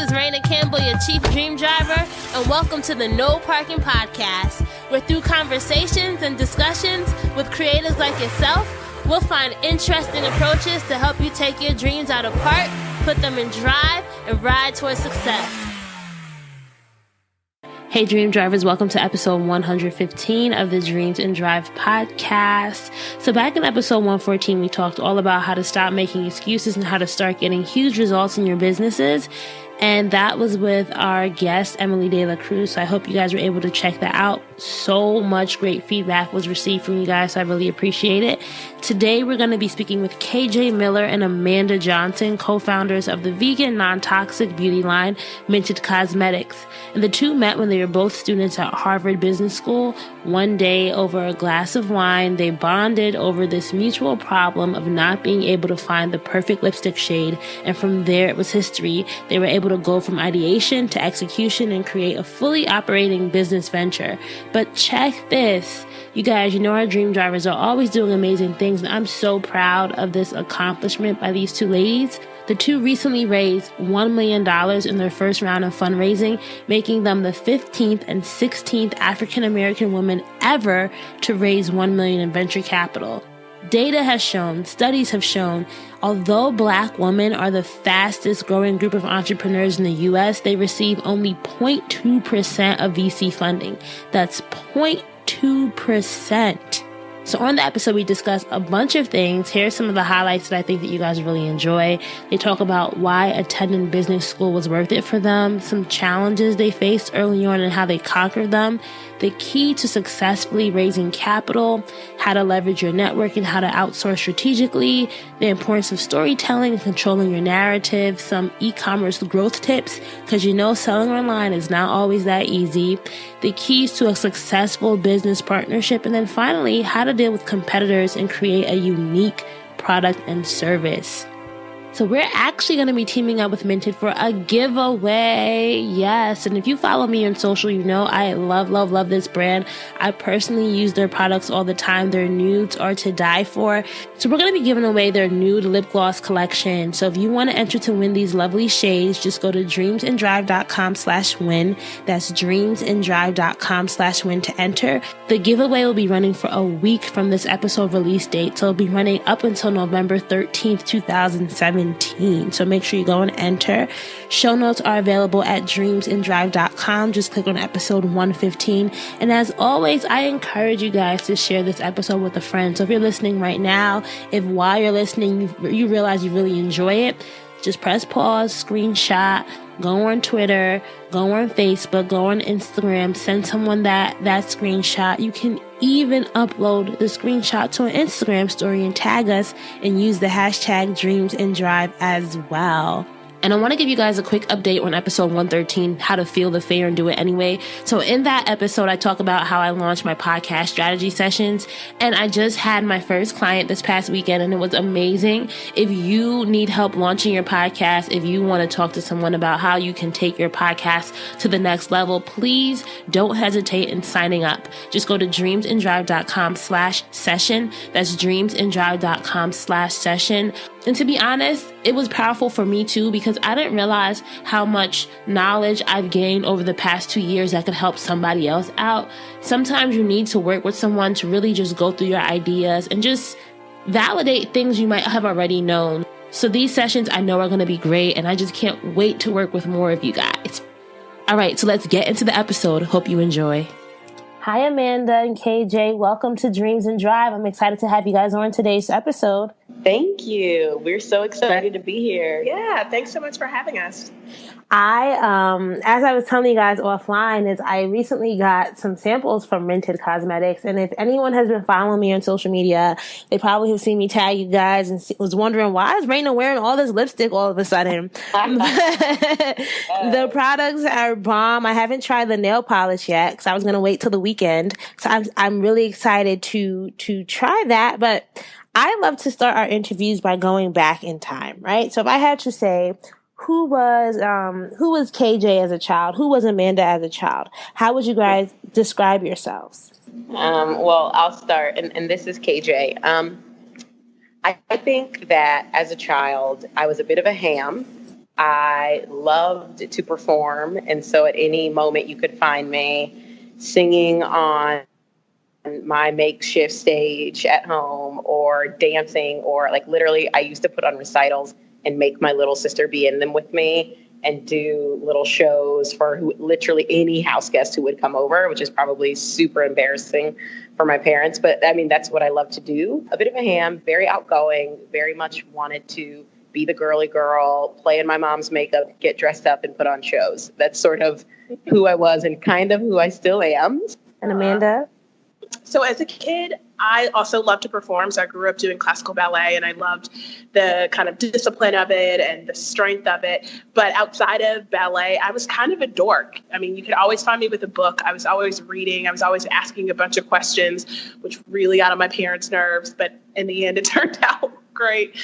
is Raina Campbell, your Chief Dream Driver, and welcome to the No Parking Podcast, where through conversations and discussions with creators like yourself, we'll find interesting approaches to help you take your dreams out of park, put them in drive, and ride towards success. Hey Dream Drivers, welcome to episode 115 of the Dreams and Drive podcast. So back in episode 114, we talked all about how to stop making excuses and how to start getting huge results in your businesses. And that was with our guest, Emily De La Cruz. So I hope you guys were able to check that out. So much great feedback was received from you guys, so I really appreciate it. Today, we're going to be speaking with KJ Miller and Amanda Johnson, co-founders of the vegan, non-toxic beauty line, Mented Cosmetics. And the two met when they were both students at Harvard Business School. One day, over a glass of wine, they bonded over this mutual problem of not being able to find the perfect lipstick shade. And from there, it was history. They were able to go from ideation to execution and create a fully operating business venture. But check this. You guys, you know our dream drivers are always doing amazing things, and I'm so proud of this accomplishment by these two ladies. The two recently raised $1 million in their first round of fundraising, making them the 15th and 16th African-American women ever to raise $1 million in venture capital. Data has shown, studies have shown, although Black women are the fastest growing group of entrepreneurs in the U.S., they receive only 0.2% of VC funding. That's 0.2%. So on the episode, we discuss a bunch of things. Here's some of the highlights that I think that you guys really enjoy. They talk about why attending business school was worth it for them, some challenges they faced early on and how they conquered them, the key to successfully raising capital, how to leverage your network and how to outsource strategically, the importance of storytelling and controlling your narrative, some e-commerce growth tips, because you know selling online is not always that easy, the keys to a successful business partnership, and then finally, how to deal with competitors and create a unique product and service. So we're actually going to be teaming up with Mented for a giveaway. Yes. And if you follow me on social, you know I love this brand. I personally use their products all the time. Their nudes are to die for. So we're going to be giving away their nude lip gloss collection. So if you want to enter to win these lovely shades, just go to dreamsanddrive.com/win. That's dreamsanddrive.com/win to enter. The giveaway will be running for a week from this episode release date. So it'll be running up until November 13th, 2017. So make sure you go and enter. Show notes are available at dreamsanddrive.com. Just click on episode 115. And as always, I encourage you guys to share this episode with a friend. So if you're listening right now, if while you're listening, you realize you really enjoy it, just press pause, screenshot, go on Twitter, go on Facebook, go on Instagram, send someone that screenshot. You can even upload the screenshot to an Instagram story and tag us and use the hashtag DreamsAndDrive as well. And I want to give you guys a quick update on episode 113, how to feel the fear and do it anyway. So in that episode, I talk about how I launched my podcast strategy sessions, and I just had my first client this past weekend, and it was amazing. If you need help launching your podcast, if you want to talk to someone about how you can take your podcast to the next level, please don't hesitate in signing up. Just go to dreamsanddrive.com/session. That's dreamsanddrive.com/session. And to be honest, it was powerful for me too, because I didn't realize how much knowledge I've gained over the past 2 years that could help somebody else out. Sometimes you need to work with someone to really just go through your ideas and just validate things you might have already known. So these sessions I know are going to be great, and I just can't wait to work with more of you guys. All right, so let's get into the episode. Hope you enjoy. Hi, Amanda and KJ. Welcome to Dreams and Drive. I'm excited to have you guys on today's episode. Thank you. We're so excited to be here. Yeah, thanks so much for having us. As I was telling you guys offline, I recently got some samples from Mented Cosmetics. And if anyone has been following me on social media, they probably have seen me tag you guys and was wondering, why is Raina wearing all this lipstick all of a sudden? The products are bomb. I haven't tried the nail polish yet because I was going to wait till the weekend. So I'm really excited to try that. But I love to start our interviews by going back in time, right? So if I had to say, who was KJ as a child? Who was Amanda as a child? How would you guys describe yourselves? Well, I'll start, and this is KJ. I think that as a child, I was a bit of a ham. I loved to perform. And so at any moment you could find me singing on my makeshift stage at home or dancing, or like literally I used to put on recitals and make my little sister be in them with me and do little shows for literally any house guest who would come over, which is probably super embarrassing for my parents. But I mean, that's what I love to do. A bit of a ham, very outgoing, very much wanted to be the girly girl, play in my mom's makeup, get dressed up and put on shows. That's sort of who I was and kind of who I still am. And Amanda? So as a kid, I also loved to perform. So I grew up doing classical ballet, and I loved the kind of discipline of it and the strength of it. But outside of ballet, I was kind of a dork. I mean, you could always find me with a book. I was always reading. I was always asking a bunch of questions, which really got on my parents' nerves. But in the end, it turned out great.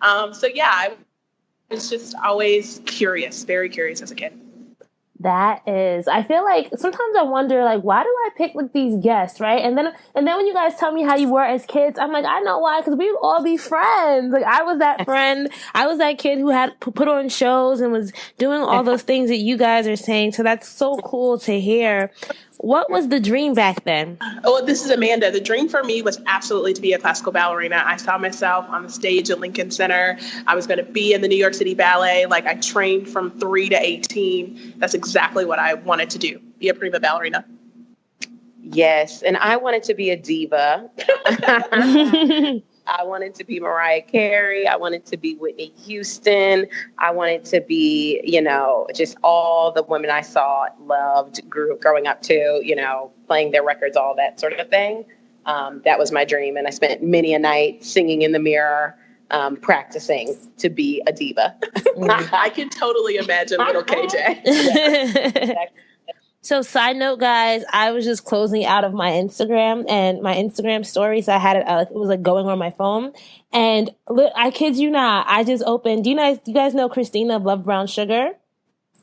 So yeah, I was just always curious, very curious as a kid. That is, I feel like sometimes I wonder, like, why do I pick like these guests, right? And then when you guys tell me how you were as kids, I'm like, I know why, because we would all be friends. Like, I was that friend. I was that kid who had put on shows and was doing all those things that you guys are saying. So that's so cool to hear. What was the dream back then? Oh, this is Amanda. The dream for me was absolutely to be a classical ballerina. I saw myself on the stage at Lincoln Center. I was going to be in the New York City Ballet. Like, I trained from 3 to 18. That's exactly what I wanted to do, be a prima ballerina. Yes, and I wanted to be a diva. I wanted to be Mariah Carey. I wanted to be Whitney Houston. I wanted to be, just all the women I saw, loved, growing up to, playing their records, all that sort of thing. That was my dream. And I spent many a night singing in the mirror, practicing to be a diva. I can totally imagine little KJ. Yeah, exactly. So side note, guys, I was just closing out of my Instagram and my Instagram stories. I had it, it was like going on my phone. And I kid you not, I just opened, do you guys know Christina of Love Brown Sugar?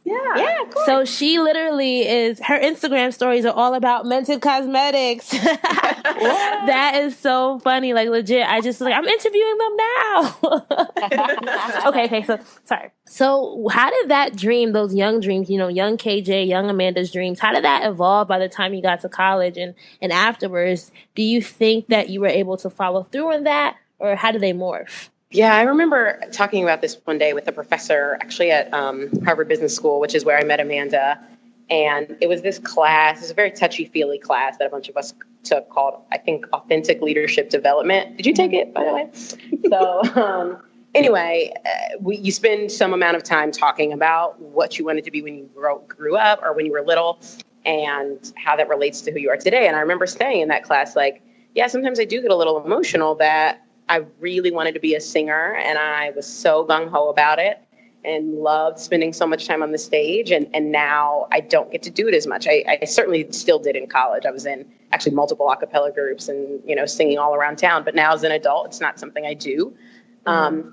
Yeah, of course. So she literally her Instagram stories are all about Mented Cosmetics. That is so funny. Like, legit, I just I'm interviewing them now. Okay, so sorry. So how did that dream, those young dreams, young KJ, young Amanda's dreams, how did that evolve by the time you got to college and afterwards? Do you think that you were able to follow through on that, or how did they morph? Yeah, I remember talking about this one day with a professor actually at Harvard Business School, which is where I met Amanda. And it was this class, it's a very touchy-feely class that a bunch of us took called, I think, Authentic Leadership Development. Did you take it, by the way? So anyway, you spend some amount of time talking about what you wanted to be when you grew up or when you were little and how that relates to who you are today. And I remember staying in that class like, yeah, sometimes I do get a little emotional that I really wanted to be a singer, and I was so gung-ho about it and loved spending so much time on the stage. And now I don't get to do it as much. I certainly still did in college. I was in actually multiple a cappella groups and, singing all around town. But now as an adult, it's not something I do. And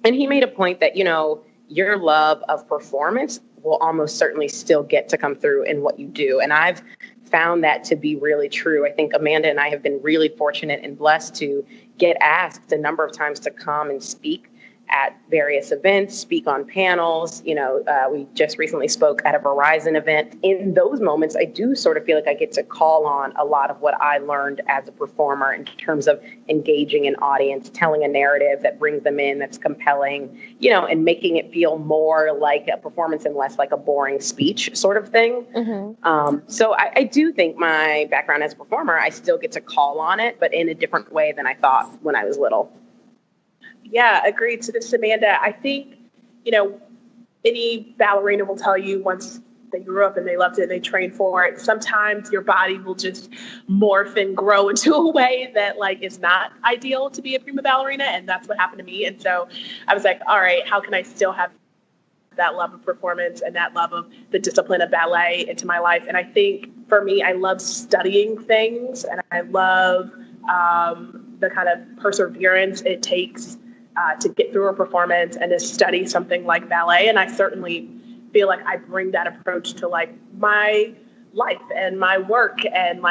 he made a point that, your love of performance will almost certainly still get to come through in what you do. And I've found that to be really true. I think Amanda and I have been really fortunate and blessed to get asked a number of times to come and speak at various events, speak on panels. We just recently spoke at a Verizon event. In those moments, I do sort of feel like I get to call on a lot of what I learned as a performer in terms of engaging an audience, telling a narrative that brings them in, that's compelling, and making it feel more like a performance and less like a boring speech sort of thing. Mm-hmm. So I do think my background as a performer, I still get to call on it, but in a different way than I thought when I was little. Yeah, agreed to this, Amanda. I think, any ballerina will tell you once they grew up and they loved it and they trained for it, sometimes your body will just morph and grow into a way that is not ideal to be a prima ballerina. And that's what happened to me. And so I was like, all right, how can I still have that love of performance and that love of the discipline of ballet into my life? And I think for me, I love studying things, and I love the kind of perseverance it takes to get through a performance and to study something like ballet. And I certainly feel like I bring that approach to my life and my work, and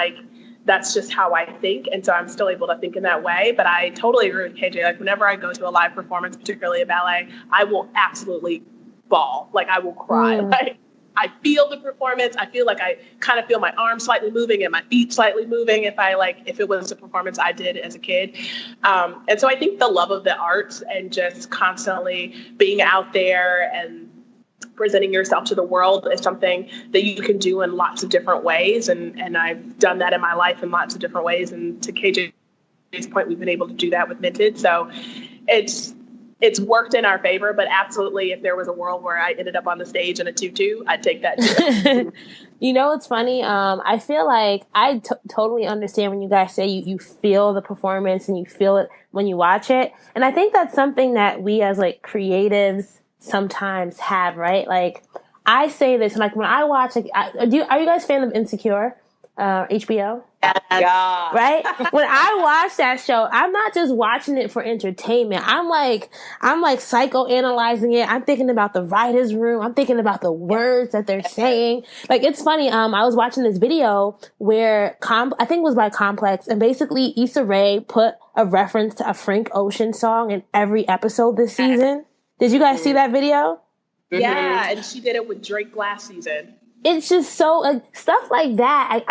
that's just how I think. And so I'm still able to think in that way. But I totally agree with KJ. Whenever I go to a live performance, particularly a ballet, I will absolutely bawl. Like I will cry. Like I feel the performance. I feel like I kind of feel my arms slightly moving and my feet slightly moving if it was a performance I did as a kid. And so I think the love of the arts and just constantly being out there and presenting yourself to the world is something that you can do in lots of different ways. And I've done that in my life in lots of different ways. And to KJ's point, we've been able to do that with Mented. So it's worked in our favor, but absolutely, if there was a world where I ended up on the stage in a tutu, I'd take that too. You know, it's funny. I feel like I totally understand when you guys say you feel the performance and you feel it when you watch it. And I think that's something that we as like creatives sometimes have, right? Like I say this, like when I watch, like, are you guys fan of Insecure, HBO? God. Right? When I watch that show, I'm not just watching it for entertainment. I'm like psychoanalyzing it. I'm thinking about the writer's room. I'm thinking about the words that they're saying. Like, it's funny. I was watching this video where I think it was by Complex, and basically Issa Rae put a reference to a Frank Ocean song in every episode this season. Did you guys see that video? Yeah, and she did it with Drake last season. It's just so, like, stuff like that.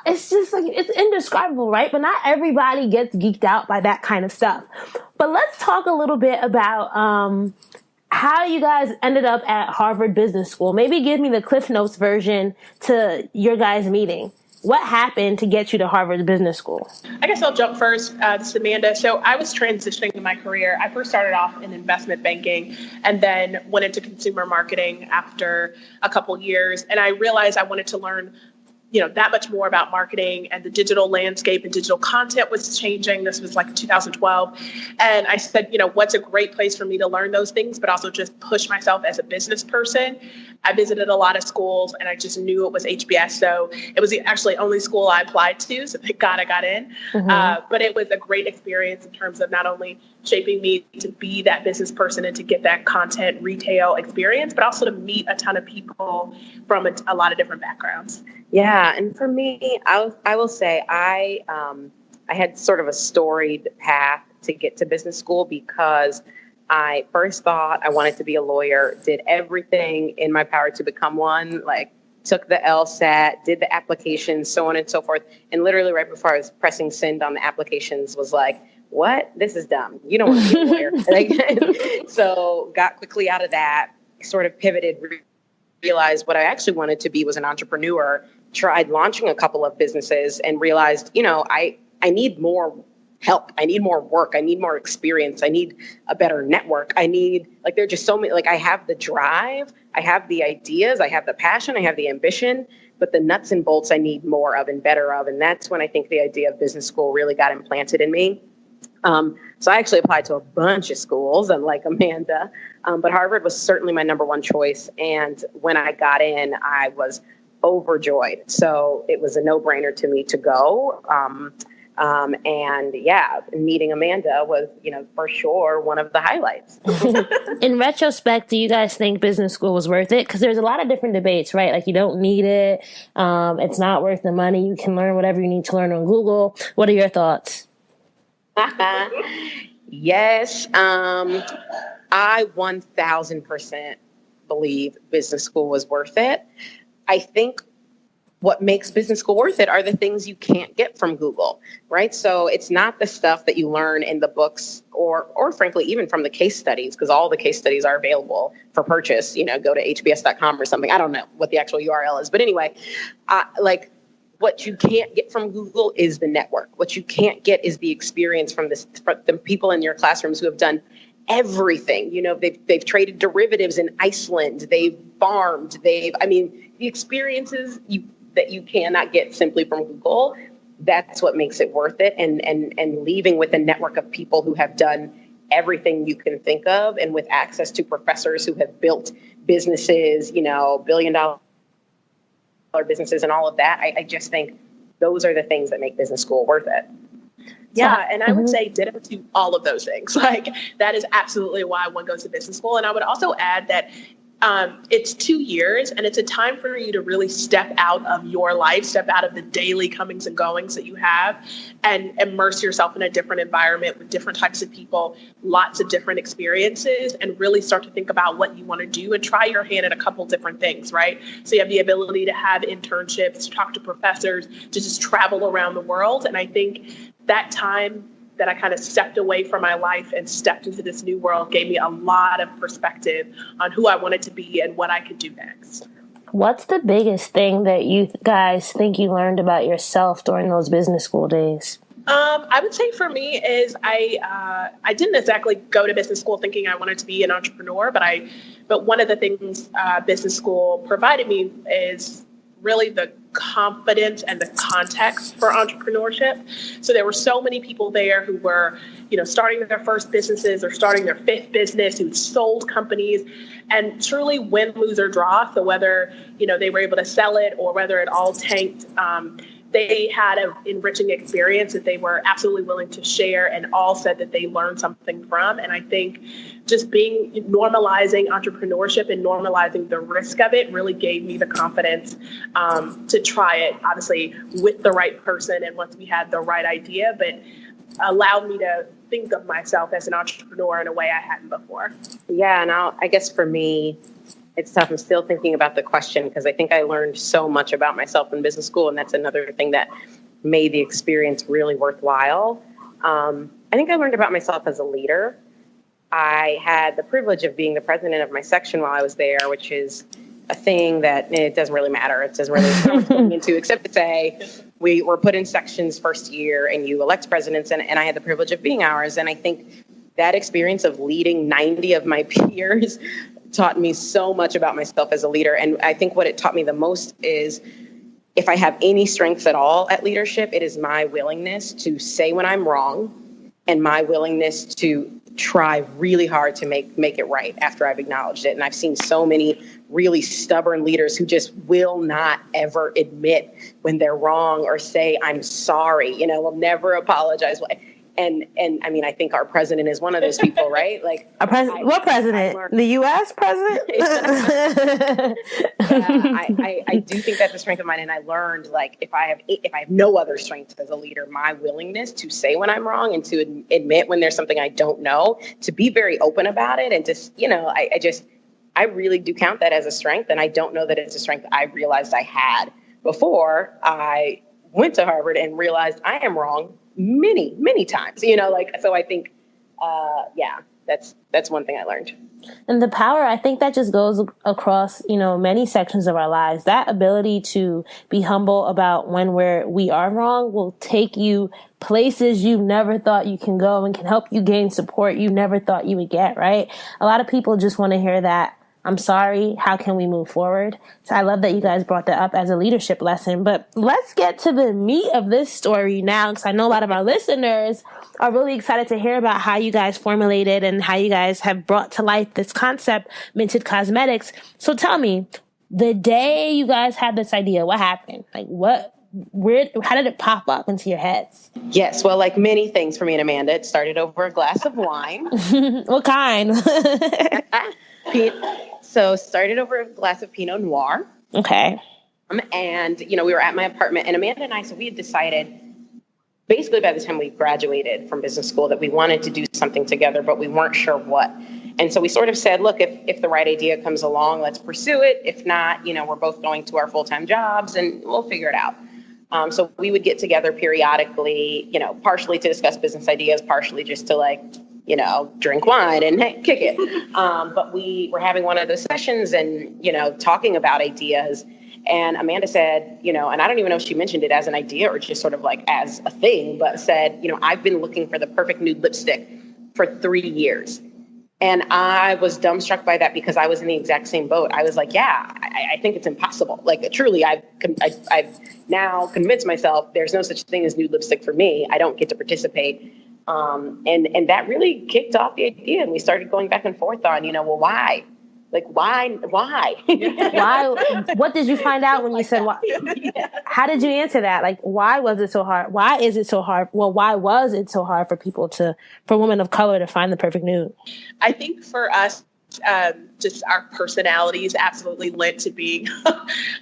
It's just like, it's indescribable, right? But not everybody gets geeked out by that kind of stuff. But let's talk a little bit about how you guys ended up at Harvard Business School. Maybe give me the Cliff Notes version to your guys' meeting. What happened to get you to Harvard Business School? I guess I'll jump first. This is Amanda. So I was transitioning in my career. I first started off in investment banking and then went into consumer marketing after a couple years. And I realized I wanted to learn that much more about marketing, and the digital landscape and digital content was changing. This was like 2012. And I said, what's a great place for me to learn those things, but also just push myself as a business person. I visited a lot of schools and I just knew it was HBS. So it was actually the only school I applied to. So thank God I got in. But it was a great experience in terms of not only shaping me to be that business person and to get that content retail experience, but also to meet a ton of people from a lot of different backgrounds. Yeah. And for me, I will say I had sort of a storied path to get to business school because I first thought I wanted to be a lawyer, did everything in my power to become one, like took the LSAT, did the applications, so on and so forth. And literally right before I was pressing send on the applications was like, what? This is dumb. You don't want to be a lawyer. So got quickly out of that, sort of pivoted, realized what I actually wanted to be was an entrepreneur, tried launching a couple of businesses and realized, I need more help. I need more work. I need more experience. I need a better network. there are just so many, I have the drive, I have the ideas, I have the passion, I have the ambition, but the nuts and bolts I need more of and better of. And that's when I think the idea of business school really got implanted in me. So I actually applied to a bunch of schools, unlike Amanda, but Harvard was certainly my number one choice. And when I got in, I was overjoyed. So it was a no-brainer to me to go. And yeah, meeting Amanda was, for sure one of the highlights. In retrospect, do you guys think business school was worth it? Because there's a lot of different debates, right? Like, you don't need it. It's not worth the money. You can learn whatever you need to learn on Google. What are your thoughts? Yes. I 1000% believe business school was worth it. I think what makes business school worth it are the things you can't get from Google, right? So it's not the stuff that you learn in the books or frankly, even from the case studies, because all the case studies are available for purchase, go to hbs.com or something. I don't know what the actual URL is, but anyway, what you can't get from Google is the network. What you can't get is the experience from the people in your classrooms who have done everything. They've traded derivatives in Iceland. They've farmed. The experiences that you cannot get simply from Google. That's what makes it worth it. And leaving with a network of people who have done everything you can think of, and with access to professors who have built businesses, billion-dollar businesses and all of that. I just think those are the things that make business school worth it. Yeah, and I would say ditto to all of those things. That is absolutely why one goes to business school. And I would also add that It's 2 years, and it's a time for you to really step out of your life, step out of the daily comings and goings that you have, and immerse yourself in a different environment with different types of people, lots of different experiences, and really start to think about what you want to do and try your hand at a couple different things, right? So you have the ability to have internships, to talk to professors, to just travel around the world. And I think that time that I kind of stepped away from my life and stepped into this new world gave me a lot of perspective on who I wanted to be and what I could do next. What's the biggest thing that you guys think you learned about yourself during those business school days? I would say for me is I didn't exactly go to business school thinking I wanted to be an entrepreneur, but one of the things business school provided me is really the confidence and the context for entrepreneurship. So there were so many people there who were, starting their first businesses or starting their fifth business, who sold companies, and truly win, lose, or draw. So whether, they were able to sell it or whether it all tanked, they had an enriching experience that they were absolutely willing to share, and all said that they learned something from. And I think just normalizing entrepreneurship and normalizing the risk of it really gave me the confidence to try it, obviously with the right person and once we had the right idea, but allowed me to think of myself as an entrepreneur in a way I hadn't before. Yeah, and I guess for me, it's tough. I'm still thinking about the question because I think I learned so much about myself in business school, and that's another thing that made the experience really worthwhile. I think I learned about myself as a leader. I had the privilege of being the president of my section while I was there, which is a thing that it doesn't really matter. It doesn't really matter what going into, except to say we were put in sections first year and you elect presidents, and I had the privilege of being ours. And I think that experience of leading 90 of my peers taught me so much about myself as a leader. And I think what it taught me the most is if I have any strengths at all at leadership, it is my willingness to say when I'm wrong and my willingness to try really hard to make it right after I've acknowledged it. And I've seen so many really stubborn leaders who just will not ever admit when they're wrong or say, I'm sorry, will never apologize. And I mean, I think our president is one of those people, right? Like, what president? The U.S. president? I do think that's a strength of mine. And I learned, like, if I have no other strength as a leader, my willingness to say when I'm wrong and to admit when there's something I don't know, to be very open about it. And just, I really do count that as a strength. And I don't know that it's a strength I realized I had before I went to Harvard and realized I am wrong many, many times, so I think, that's one thing I learned. And the power, I think that just goes across, many sections of our lives. That ability to be humble about when we are wrong will take you places you never thought you can go and can help you gain support you never thought you would get, right? A lot of people just want to hear that, I'm sorry, how can we move forward? So I love that you guys brought that up as a leadership lesson. But let's get to the meat of this story now, because I know a lot of our listeners are really excited to hear about how you guys formulated and how you guys have brought to life this concept, Mented Cosmetics. So tell me, the day you guys had this idea, what happened? Like how did it pop up into your heads? Yes, well, like many things for me and Amanda, it started over a glass of wine. What kind? So started over a glass of Pinot Noir. Okay. And, we were at my apartment, and Amanda and I, so we had decided basically by the time we graduated from business school that we wanted to do something together, but we weren't sure what. And so we sort of said, look, if the right idea comes along, let's pursue it. If not, we're both going to our full-time jobs and we'll figure it out. So we would get together periodically, partially to discuss business ideas, partially just to drink wine and kick it. But we were having one of those sessions and, talking about ideas. And Amanda said, and I don't even know if she mentioned it as an idea or just sort of like as a thing, but said, I've been looking for the perfect nude lipstick for 3 years. And I was dumbstruck by that because I was in the exact same boat. I was like, I think it's impossible. Like, truly, I've now convinced myself there's no such thing as nude lipstick for me. I don't get to participate. And that really kicked off the idea. And we started going back and forth on, why? Like, why? Why? What did you find out when you said why? Yeah. How did you answer that? Like, why was it so hard? Why is it so hard? Well, why was it so hard for women of color to find the perfect nude? I think for us, just our personalities absolutely lent to being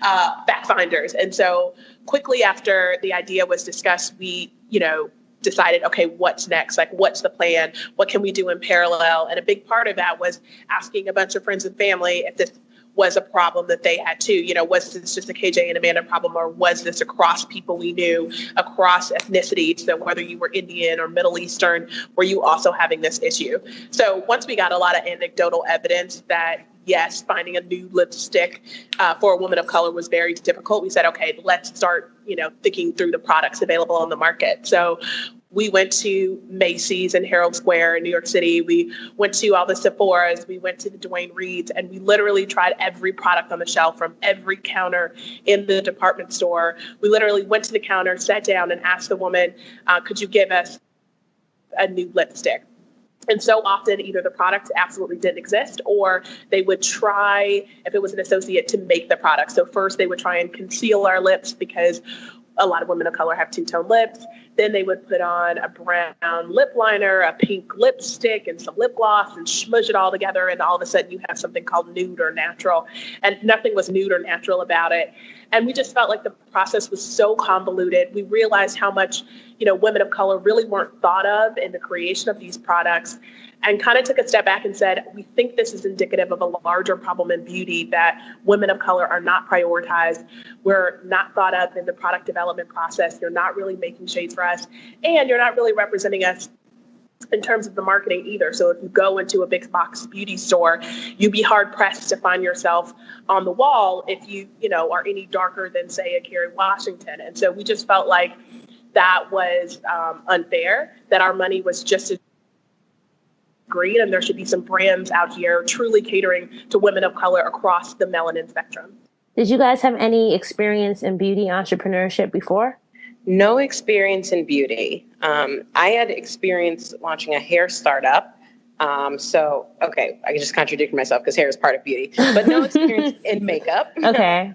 fact finders. And so quickly after the idea was discussed, we, decided, okay, what's next? Like, what's the plan? What can we do in parallel? And a big part of that was asking a bunch of friends and family if this was a problem that they had too. Was this just a KJ and Amanda problem, or was this across people we knew, across ethnicities? So whether you were Indian or Middle Eastern, were you also having this issue? So once we got a lot of anecdotal evidence that, yes, finding a nude lipstick for a woman of color was very difficult, we said, okay, let's start, thinking through the products available on the market. So we went to Macy's and Herald Square in New York City. We went to all the Sephoras. We went to the Dwayne Reeds, and we literally tried every product on the shelf from every counter in the department store. We literally went to the counter, sat down, and asked the woman, could you give us a nude lipstick? And so often either the product absolutely didn't exist, or they would try, if it was an associate, to make the product. So first they would try and conceal our lips because a lot of women of color have two-tone lips. Then they would put on a brown lip liner, a pink lipstick, and some lip gloss and smudge it all together. And all of a sudden you have something called nude or natural. And nothing was nude or natural about it. And we just felt like the process was so convoluted. We realized how much, women of color really weren't thought of in the creation of these products, and kind of took a step back and said, we think this is indicative of a larger problem in beauty, that women of color are not prioritized. We're not thought of in the product development process. You're not really making shades for us, and you're not really representing us in terms of the marketing either. So if you go into a big box beauty store, you'd be hard pressed to find yourself on the wall if you, are any darker than, say, a Kerry Washington. And so we just felt like that was unfair, that our money was just as green, and there should be some brands out here truly catering to women of color across the melanin spectrum. Did you guys have any experience in beauty entrepreneurship before? No experience in beauty. I had experience launching a hair startup. So, okay, I just contradicted myself because hair is part of beauty, but no experience in makeup. Okay.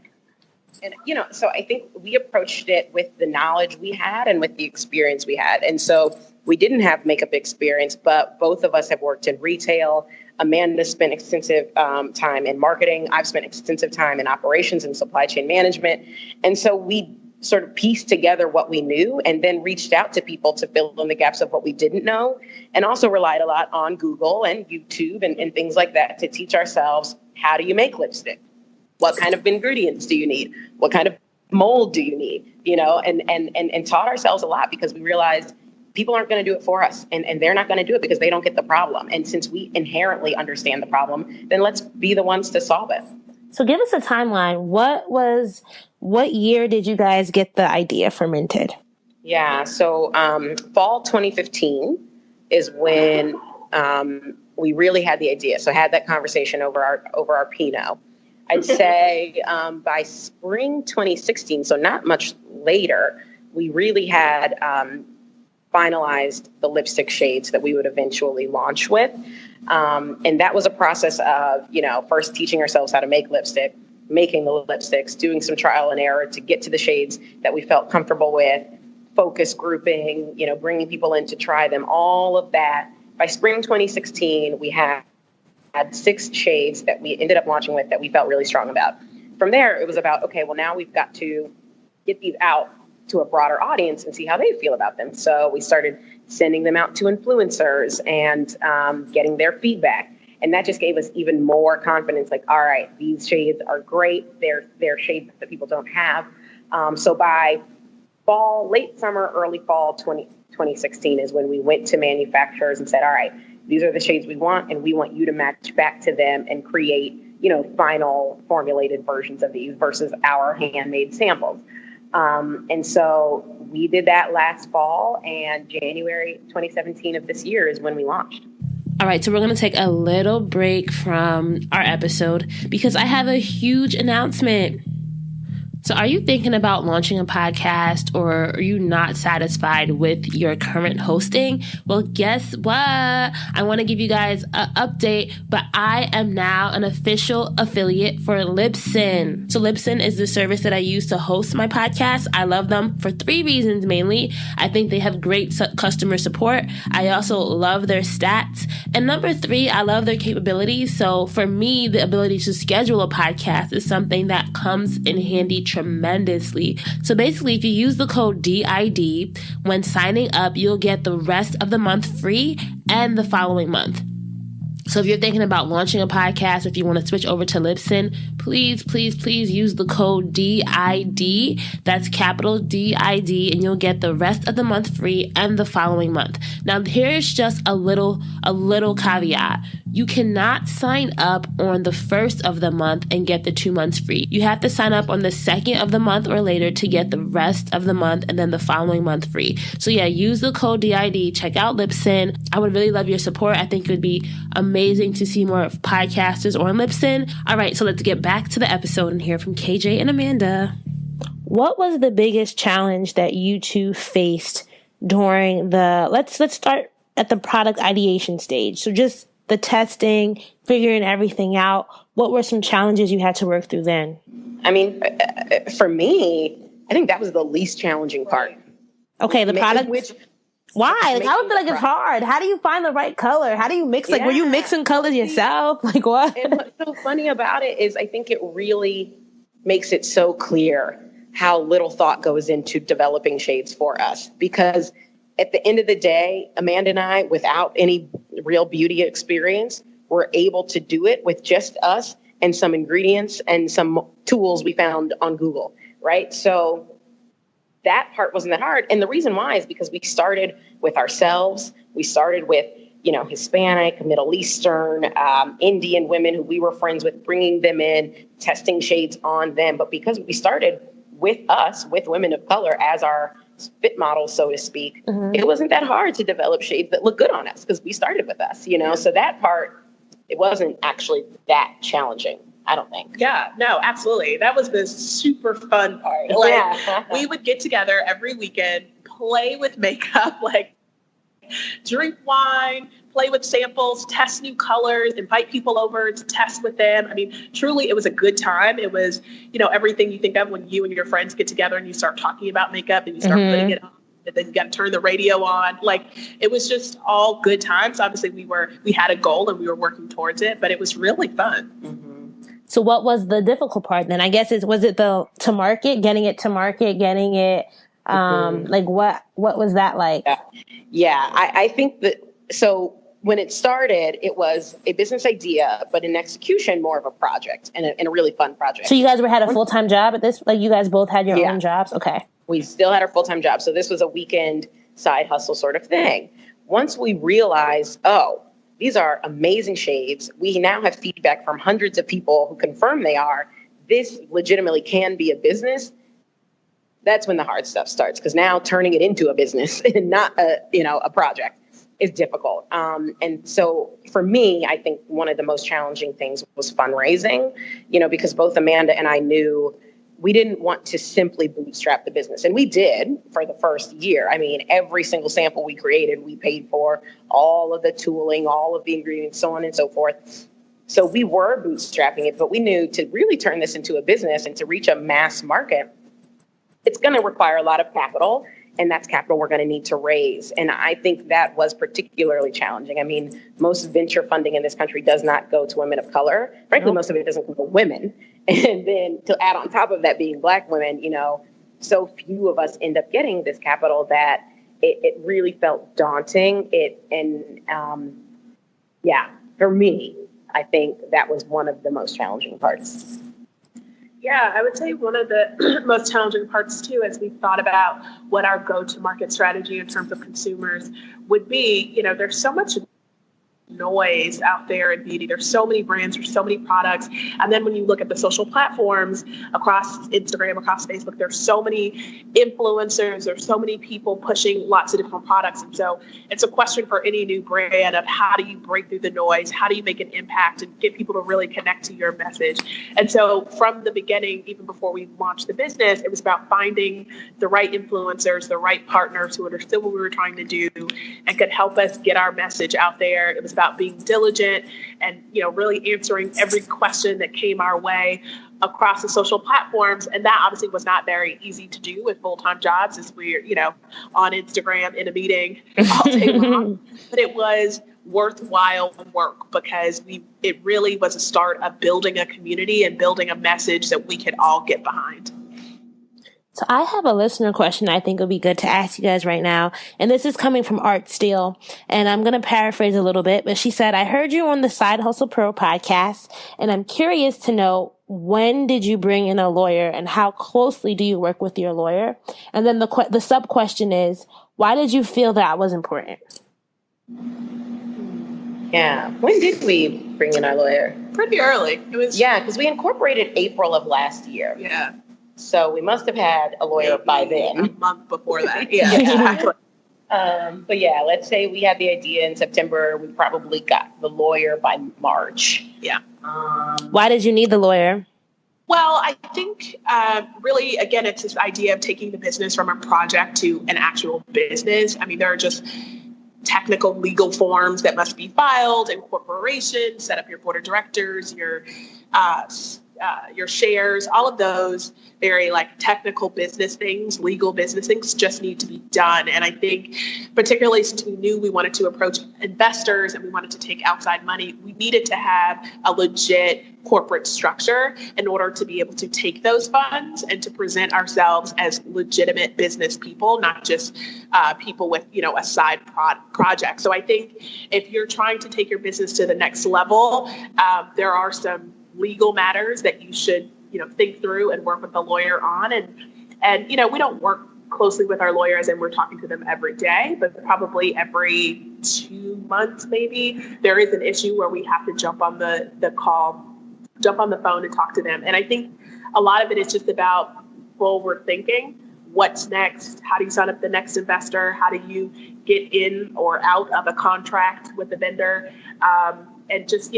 And, so I think we approached it with the knowledge we had and with the experience we had. And so we didn't have makeup experience, but both of us have worked in retail. Amanda spent extensive time in marketing. I've spent extensive time in operations and supply chain management. And so we sort of pieced together what we knew and then reached out to people to fill in the gaps of what we didn't know, and also relied a lot on Google and YouTube and things like that to teach ourselves, how do you make lipstick? What kind of ingredients do you need? What kind of mold do you need? And taught ourselves a lot, because we realized people aren't going to do it for us, and they're not going to do it because they don't get the problem. And since we inherently understand the problem, then let's be the ones to solve it. So give us a timeline. What year did you guys get the idea for Mented? Yeah, so fall 2015 is when we really had the idea. So I had that conversation over our Pinot. I'd say by spring 2016, so not much later, we really had finalized the lipstick shades that we would eventually launch with. And that was a process of, first teaching ourselves how to make lipstick, making the lipsticks, doing some trial and error to get to the shades that we felt comfortable with, focus grouping, bringing people in to try them, all of that. By spring 2016, we had 6 shades that we ended up launching with that we felt really strong about. From there, it was about, okay, well, now we've got to get these out to a broader audience and see how they feel about them. So we started sending them out to influencers and getting their feedback. And that just gave us even more confidence, like, all right, these shades are great. They're shades that people don't have. So by late summer, early fall 2016 is when we went to manufacturers and said, all right, these are the shades we want, and we want you to match back to them and create, final formulated versions of these versus our handmade samples. And so we did that last fall, and January 2017 of this year is when we launched. All right, so we're going to take a little break from our episode because I have a huge announcement. So are you thinking about launching a podcast, or are you not satisfied with your current hosting? Well, guess what? I want to give you guys an update, but I am now an official affiliate for Libsyn. So Libsyn is the service that I use to host my podcast. I love them for 3 reasons mainly. I think they have great customer support. I also love their stats, And number 3, I love their capabilities. So for me, the ability to schedule a podcast is something that comes in handy tremendously. So basically, if you use the code DID when signing up, you'll get the rest of the month free and the following month. So if you're thinking about launching a podcast, if you want to switch over to Libsyn, please use the code DID. That's capital DID, and you'll get the rest of the month free and the following month. Now, here's just a little caveat. You cannot sign up on the 1st of the month and get the 2 months free. You have to sign up on the 2nd of the month or later to get the rest of the month and then the following month free. So yeah, use the code DID. Check out Libsyn. I would really love your support. I think it would be amazing to see more podcasters on Libsyn. All right, so let's get back to the episode and hear from KJ and Amanda. What was the biggest challenge that you two faced during the, let's start at the product ideation stage. So just the testing, figuring everything out. What were some challenges you had to work through then? I mean, for me, I think that was the least challenging part. Okay, the product. Why? Like, I would feel like it's hard. How do you find the right color? How do you mix? Like, were you mixing colors yourself? Like, what? And what's so funny about it is I think it really makes it so clear how little thought goes into developing shades for us. Because at the end of the day, Amanda and I, without any real beauty experience, were able to do it with just us and some ingredients and some tools we found on Google, right? So that part wasn't that hard. And the reason why is because we started with ourselves. We started with, Hispanic, Middle Eastern, Indian women who we were friends with, bringing them in, testing shades on them. But because we started with us, with women of color as our fit models, so to speak, it wasn't that hard to develop shades that look good on us because we started with us, So that part, it wasn't actually that challenging, I don't think. Yeah, no, absolutely. That was the super fun part. We would get together every weekend, play with makeup, drink wine, play with samples, test new colors, invite people over to test with them. I mean, truly, it was a good time. It was, everything you think of when you and your friends get together and you start talking about makeup and you start putting it on. And then you got to turn the radio on. It was just all good times. Obviously, we had a goal and we were working towards it, but it was really fun. So what was the difficult part then? I guess was it getting it to market, getting it, what was that like? Yeah, I think that, so when it started, it was a business idea, but in execution, more of a project and a really fun project. So you guys had a full-time job at this? Like you guys both had your own jobs? Okay. We still had our full-time job. So this was a weekend side hustle sort of thing. Once we realized, these are amazing shades. We now have feedback from hundreds of people who confirm they are. This legitimately can be a business. That's when the hard stuff starts, because now turning it into a business and not a project is difficult. And so for me, I think one of the most challenging things was fundraising, because both Amanda and I knew we didn't want to simply bootstrap the business. And we did for the first year. I mean, every single sample we created, we paid for, all of the tooling, all of the ingredients, so on and so forth. So we were bootstrapping it, but we knew to really turn this into a business and to reach a mass market, it's going to require a lot of capital, and that's capital we're going to need to raise. And I think that was particularly challenging. I mean, most venture funding in this country does not go to women of color. Frankly, most of it doesn't go to women. And then to add on top of that being Black women, so few of us end up getting this capital that it really felt daunting. For me, I think that was one of the most challenging parts. Yeah, I would say one of the most challenging parts, too, as we thought about what our go-to-market strategy in terms of consumers would be, there's so much noise out there in beauty. There's so many brands, there's so many products. And then when you look at the social platforms across Instagram, across Facebook, there's so many influencers, there's so many people pushing lots of different products. And so it's a question for any new brand of how do you break through the noise? How do you make an impact and get people to really connect to your message? And so from the beginning, even before we launched the business, it was about finding the right influencers, the right partners who understood what we were trying to do and could help us get our message out there. It was about being diligent and, really answering every question that came our way across the social platforms. And that obviously was not very easy to do with full-time jobs as we're, on Instagram in a meeting all day long. But it was worthwhile work, because it really was a start of building a community and building a message that we could all get behind. So I have a listener question I think would be good to ask you guys right now. And this is coming from Art Steele. And I'm going to paraphrase a little bit. But she said, I heard you on the Side Hustle Pro podcast. And I'm curious to know, when did you bring in a lawyer and how closely do you work with your lawyer? And then the sub question is, why did you feel that was important? Yeah. When did we bring in our lawyer? Pretty early. It was. Yeah, because we incorporated April of last year. Yeah. So we must have had a lawyer by then. A month before that. Yeah, exactly. But yeah, let's say we had the idea in September. We probably got the lawyer by March. Yeah. Why did you need the lawyer? Well, I think really, again, it's this idea of taking the business from a project to an actual business. I mean, there are just technical legal forms that must be filed, incorporation, set up your board of directors, your shares, all of those very like technical business things, legal business things just need to be done. And I think particularly since we knew we wanted to approach investors and we wanted to take outside money, we needed to have a legit corporate structure in order to be able to take those funds and to present ourselves as legitimate business people, not just people with, a side project. So I think if you're trying to take your business to the next level, there are some legal matters that you should, think through and work with the lawyer on. And we don't work closely with our lawyers and we're talking to them every day, but probably every 2 months, maybe there is an issue where we have to jump on the phone and talk to them. And I think a lot of it is just about forward thinking. What's next? How do you sign up the next investor? How do you get in or out of a contract with the vendor? And just,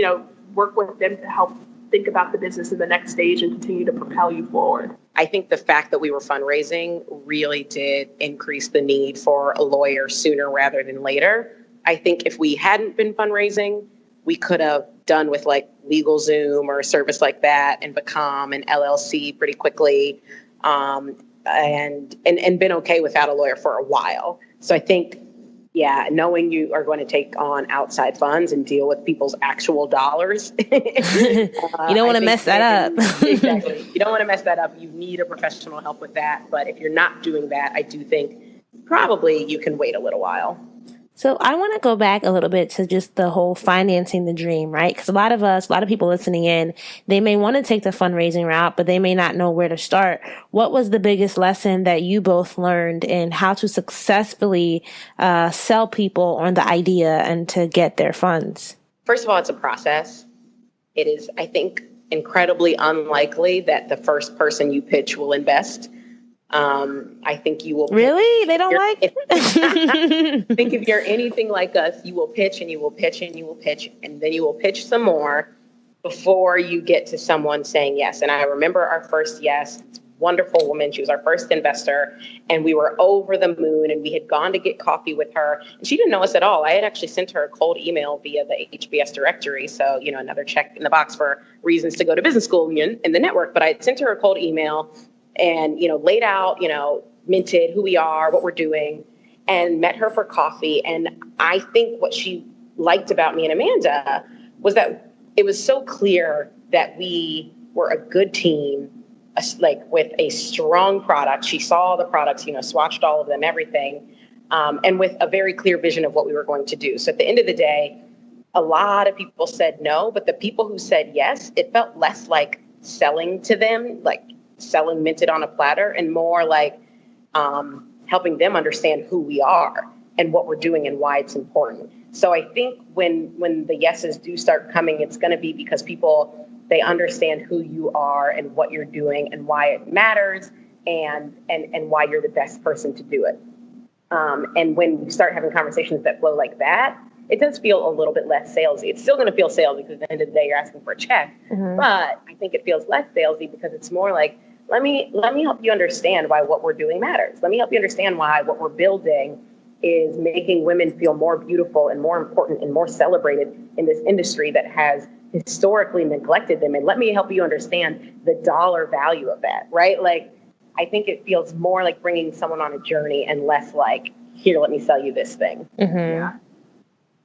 work with them to help think about the business in the next stage and continue to propel you forward. I think the fact that we were fundraising really did increase the need for a lawyer sooner rather than later. I think if we hadn't been fundraising, we could have done with like LegalZoom or a service like that and become an LLC pretty quickly, and been okay without a lawyer for a while. So I think, knowing you are going to take on outside funds and deal with people's actual dollars. You don't want to mess that up. Exactly. You don't want to mess that up. You need a professional help with that. But if you're not doing that, I do think probably you can wait a little while. So I want to go back a little bit to just the whole financing the dream, right? Because a lot of people listening in, they may want to take the fundraising route, but they may not know where to start. What was the biggest lesson that you both learned in how to successfully sell people on the idea and to get their funds? First of all, it's a process. It is, I think, incredibly unlikely that the first person you pitch will invest. I think you will. Really? They don't like it? I think if you're anything like us, you will pitch and you will pitch and you will pitch and then you will pitch some more before you get to someone saying yes. And I remember our first yes. Wonderful woman. She was our first investor and we were over the moon and we had gone to get coffee with her and she didn't know us at all. I had actually sent her a cold email via the HBS directory. So, another check in the box for reasons to go to business school in the network. But I had sent her a cold email and, laid out, Mented, who we are, what we're doing, and met her for coffee. And I think what she liked about me and Amanda was that it was so clear that we were a good team, like with a strong product. She saw the products, swatched all of them, everything, and with a very clear vision of what we were going to do. So at the end of the day, a lot of people said no, but the people who said yes, it felt less like selling to them, like selling Mented on a platter, and more like helping them understand who we are and what we're doing and why it's important. So I think when the yeses do start coming, it's going to be because people, they understand who you are and what you're doing and why it matters and why you're the best person to do it. And when you start having conversations that flow like that, it does feel a little bit less salesy. It's still going to feel salesy because at the end of the day, you're asking for a check. Mm-hmm. But I think it feels less salesy because it's more like, let me help you understand why what we're doing matters. Let me help you understand why what we're building is making women feel more beautiful and more important and more celebrated in this industry that has historically neglected them. And let me help you understand the dollar value of that, right? Like, I think it feels more like bringing someone on a journey and less like, here, let me sell you this thing. Mm-hmm. Yeah.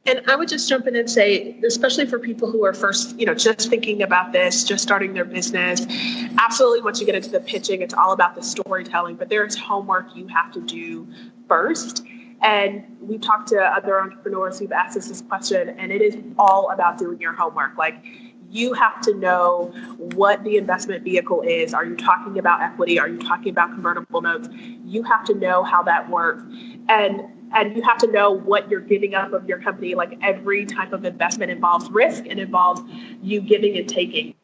And I would just jump in and say, especially for people who are first, just thinking about this, just starting their business, absolutely once you get into the pitching, it's all about the storytelling, but there's homework you have to do first. And we've talked to other entrepreneurs who've asked us this question, and it is all about doing your homework. Like, you have to know what the investment vehicle is. Are you talking about equity? Are you talking about convertible notes? You have to know how that works. And you have to know what you're giving up of your company. Like, every type of investment involves risk and involves you giving and taking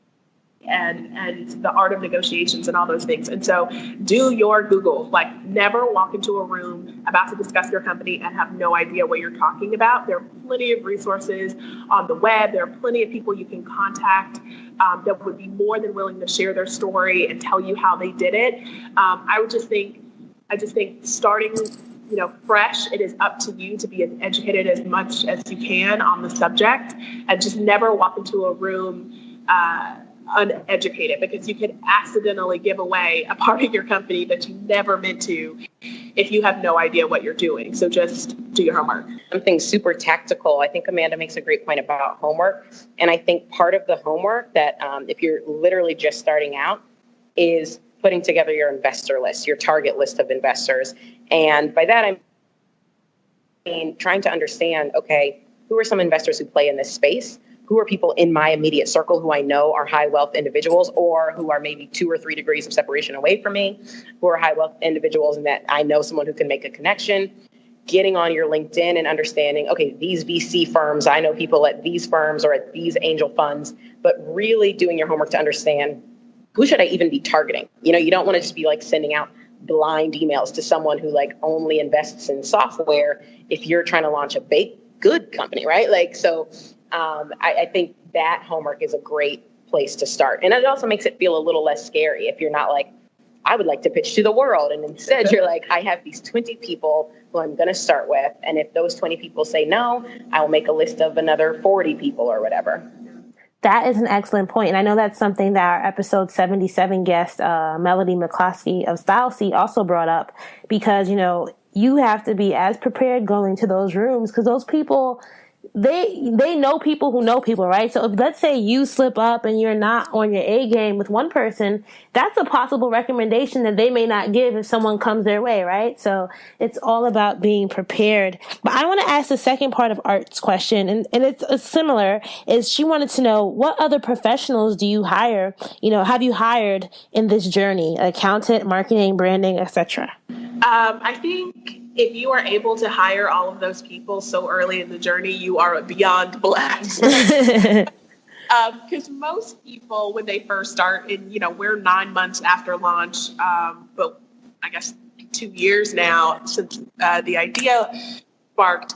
and the art of negotiations and all those things. And so do your Google. Like, never walk into a room about to discuss your company and have no idea what you're talking about. There are plenty of resources on the web. There are plenty of people you can contact that would be more than willing to share their story and tell you how they did it. I just think starting fresh, it is up to you to be as educated as much as you can on the subject, and just never walk into a room uneducated, because you could accidentally give away a part of your company that you never meant to if you have no idea what you're doing. So just do your homework. Something super tactical. I think Amanda makes a great point about homework. And I think part of the homework that if you're literally just starting out is putting together your investor list, your target list of investors. And by that, I mean trying to understand, okay, who are some investors who play in this space? Who are people in my immediate circle who I know are high wealth individuals, or who are maybe 2 or 3 degrees of separation away from me, who are high wealth individuals and that I know someone who can make a connection? Getting on your LinkedIn and understanding, okay, these VC firms, I know people at these firms or at these angel funds, but really doing your homework to understand, who should I even be targeting? You don't want to just be like sending out blind emails to someone who like only invests in software if you're trying to launch a baked good company, right? I think that homework is a great place to start. And it also makes it feel a little less scary if you're not like, I would like to pitch to the world. And instead you're like, I have these 20 people who I'm going to start with. And if those 20 people say no, I will make a list of another 40 people or whatever. That is an excellent point. And I know that's something that our episode 77 guest, Melody McCloskey of Style Seat, also brought up, because, you have to be as prepared going to those rooms, because those people, they know people who know people, right? So if, let's say you slip up and you're not on your A game with one person, that's a possible recommendation that they may not give if someone comes their way, right? So it's all about being prepared. But I want to ask the second part of Art's question, and it's similar, is she wanted to know, what other professionals do you hire, have you hired in this journey? Accountant, marketing, branding, etc. I think if you are able to hire all of those people so early in the journey, you are beyond blessed. Because most people, when they first start, and we're 9 months after launch, but I guess 2 years now since the idea sparked,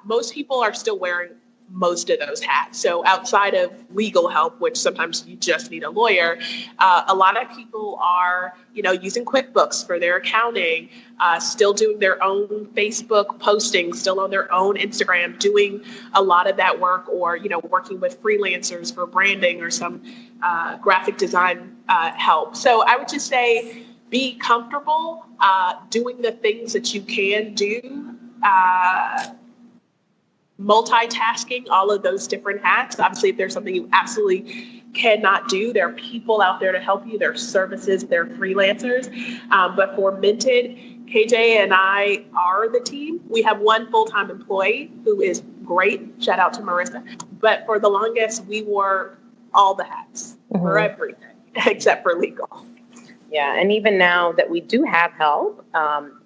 most people are still wearing most of those hats. So outside of legal help, which sometimes you just need a lawyer, a lot of people are, using QuickBooks for their accounting, still doing their own Facebook posting, still on their own Instagram, doing a lot of that work, or, working with freelancers for branding or some graphic design help. So I would just say, be comfortable doing the things that you can do, multitasking all of those different hats. Obviously, if there's something you absolutely cannot do, there are people out there to help you. There are services, there are freelancers. But for Mented, KJ and I are the team. We have one full-time employee who is great. Shout out to Marissa. But for the longest, we wore all the hats for everything except for legal. Yeah, and even now that we do have help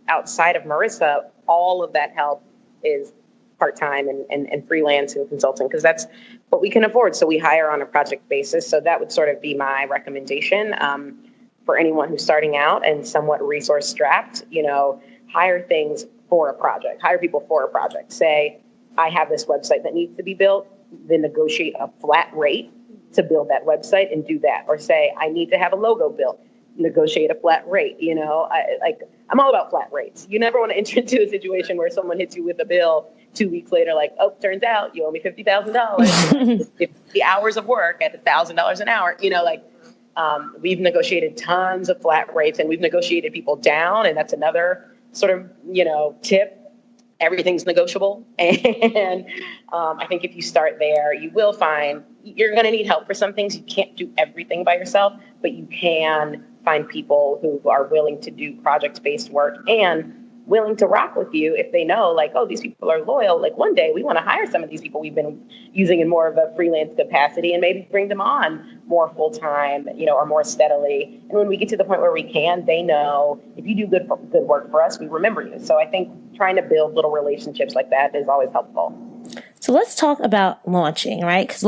outside of Marissa, all of that help is part-time and freelance and consulting, because that's what we can afford. So we hire on a project basis. So that would sort of be my recommendation for anyone who's starting out and somewhat resource strapped. Hire things for a project, hire people for a project. Say, I have this website that needs to be built, then negotiate a flat rate to build that website and do that. Or say, I need to have a logo built, negotiate a flat rate. I'm all about flat rates. You never want to enter into a situation where someone hits you with a bill 2 weeks later, like, oh, turns out you owe me $50,000. 50 hours of work at $1,000 an hour. We've negotiated tons of flat rates, and we've negotiated people down. And that's another sort of, tip. everything's negotiable. And I think if you start there, you will find you're going to need help for some things. You can't do everything by yourself, but you can find people who are willing to do project-based work and willing to rock with you if they know, like, oh, these people are loyal. Like, one day we want to hire some of these people we've been using in more of a freelance capacity and maybe bring them on more full-time, or more steadily. And when we get to the point where we can, they know if you do good work for us, we remember you. So I think trying to build little relationships like that is always helpful. So let's talk about launching, right? Because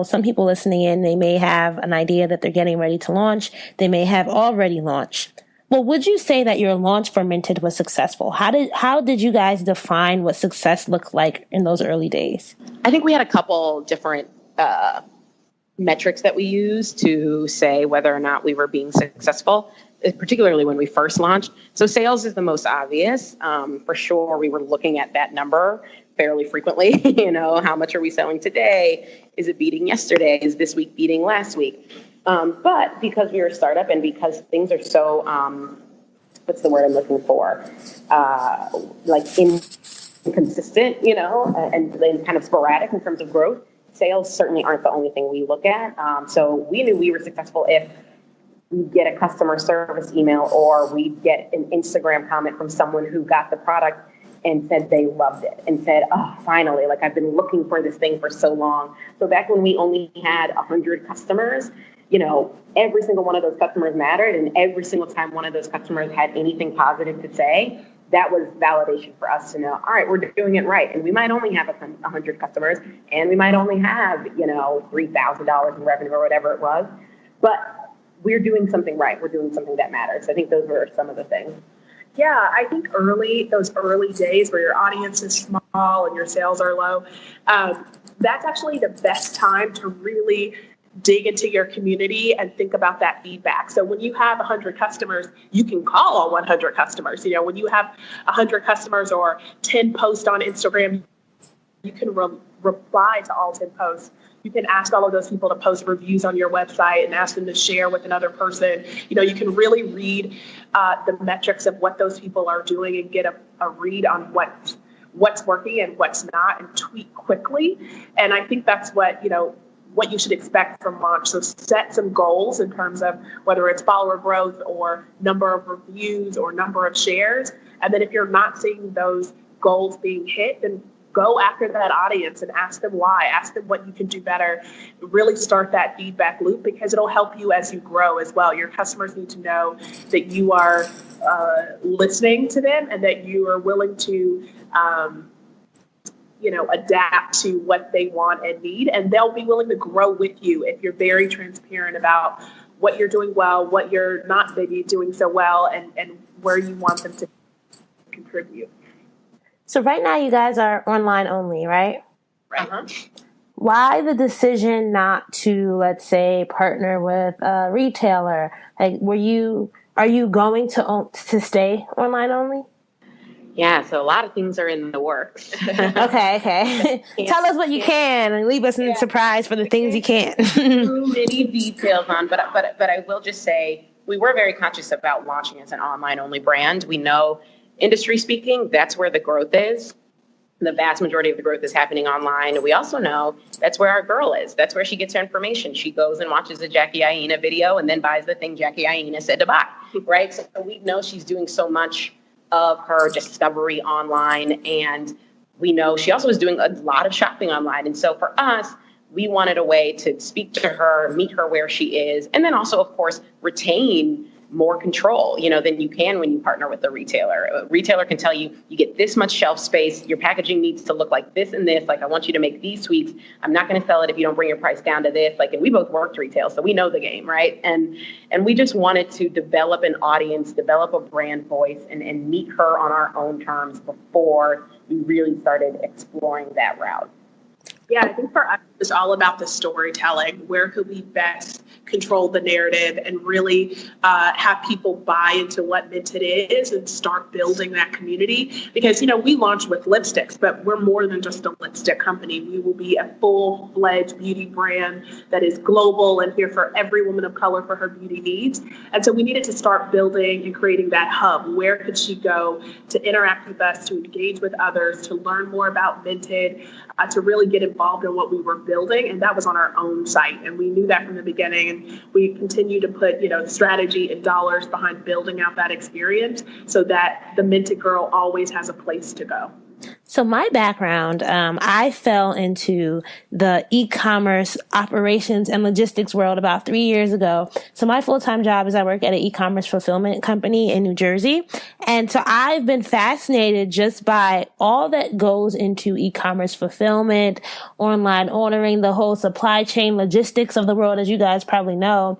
some people listening in, they may have an idea that they're getting ready to launch. They may have already launched. Well, would you say that your launch for Mented was successful? How did you guys define what success looked like in those early days? I think we had a couple different metrics that we used to say whether or not we were being successful, particularly when we first launched. So sales is the most obvious. For sure, we were looking at that number fairly frequently. How much are we selling today? Is it beating yesterday? Is this week beating last week? But because we were a startup and because things are so, what's the word I'm looking for? Inconsistent, and kind of sporadic in terms of growth, sales certainly aren't the only thing we look at. So we knew we were successful if we get a customer service email or we get an Instagram comment from someone who got the product and said they loved it and said, oh, finally, like I've been looking for this thing for so long. So back when we only had 100 customers, every single one of those customers mattered. And every single time one of those customers had anything positive to say, that was validation for us to know, all right, we're doing it right. And we might only have 100 customers and we might only have, $3,000 in revenue or whatever it was, but we're doing something right. We're doing something that matters. I think those were some of the things. Yeah, I think those early days where your audience is small and your sales are low, that's actually the best time to really dig into your community and think about that feedback. So when you have 100 customers, you can call all 100 customers. When you have 100 customers or 10 posts on Instagram, you can reply to all 10 posts. You can ask all of those people to post reviews on your website and ask them to share with another person. You can really read the metrics of what those people are doing and get a read on what's working and what's not and tweak quickly. And I think that's what you should expect from launch. So set some goals in terms of whether it's follower growth or number of reviews or number of shares. And then if you're not seeing those goals being hit, then go after that audience and ask them why, ask them what you can do better, really start that feedback loop because it'll help you as you grow as well. Your customers need to know that you are listening to them and that you are willing to adapt to what they want and need, and they'll be willing to grow with you if you're very transparent about what you're doing well, what you're not maybe doing so well, and where you want them to contribute. So right now you guys are online only, right? Right. Uh-huh. Why the decision not to, let's say, partner with a retailer? Like, are you going to stay online only? Yeah, so a lot of things are in the works. Okay. Tell us what you can and leave us in surprise for the things you can't. Too many details on, but I will just say we were very conscious about launching as an online-only brand. We know, industry speaking, that's where the growth is. The vast majority of the growth is happening online. We also know that's where our girl is. That's where she gets her information. She goes and watches a Jackie Aina video and then buys the thing Jackie Aina said to buy, right? So we know she's doing so much of her discovery online, and we know she also is doing a lot of shopping online. And so for us, we wanted a way to speak to her, meet her where she is, and then also, of course, retain more control, than you can when you partner with a retailer. A retailer can tell you, you get this much shelf space, your packaging needs to look like this and this, like I want you to make these tweaks. I'm not going to sell it if you don't bring your price down to this. And we both worked retail, so we know the game, right? And we just wanted to develop an audience, develop a brand voice, and meet her on our own terms before we really started exploring that route. Yeah, I think for us, it's all about the storytelling. Where could we best control the narrative and really have people buy into what Mented is and start building that community. Because, we launched with lipsticks, but we're more than just a lipstick company. We will be a full-fledged beauty brand that is global and here for every woman of color for her beauty needs. And so we needed to start building and creating that hub. Where could she go to interact with us, to engage with others, to learn more about Mented, to really get involved in what we were building? And that was on our own site. And we knew that from the beginning. And we continue to put, strategy and dollars behind building out that experience so that the Mented girl always has a place to go. So my background, I fell into the e-commerce operations and logistics world about 3 years ago. So my full-time job is I work at an e-commerce fulfillment company in New Jersey. And so I've been fascinated just by all that goes into e-commerce fulfillment, online ordering, the whole supply chain logistics of the world, as you guys probably know.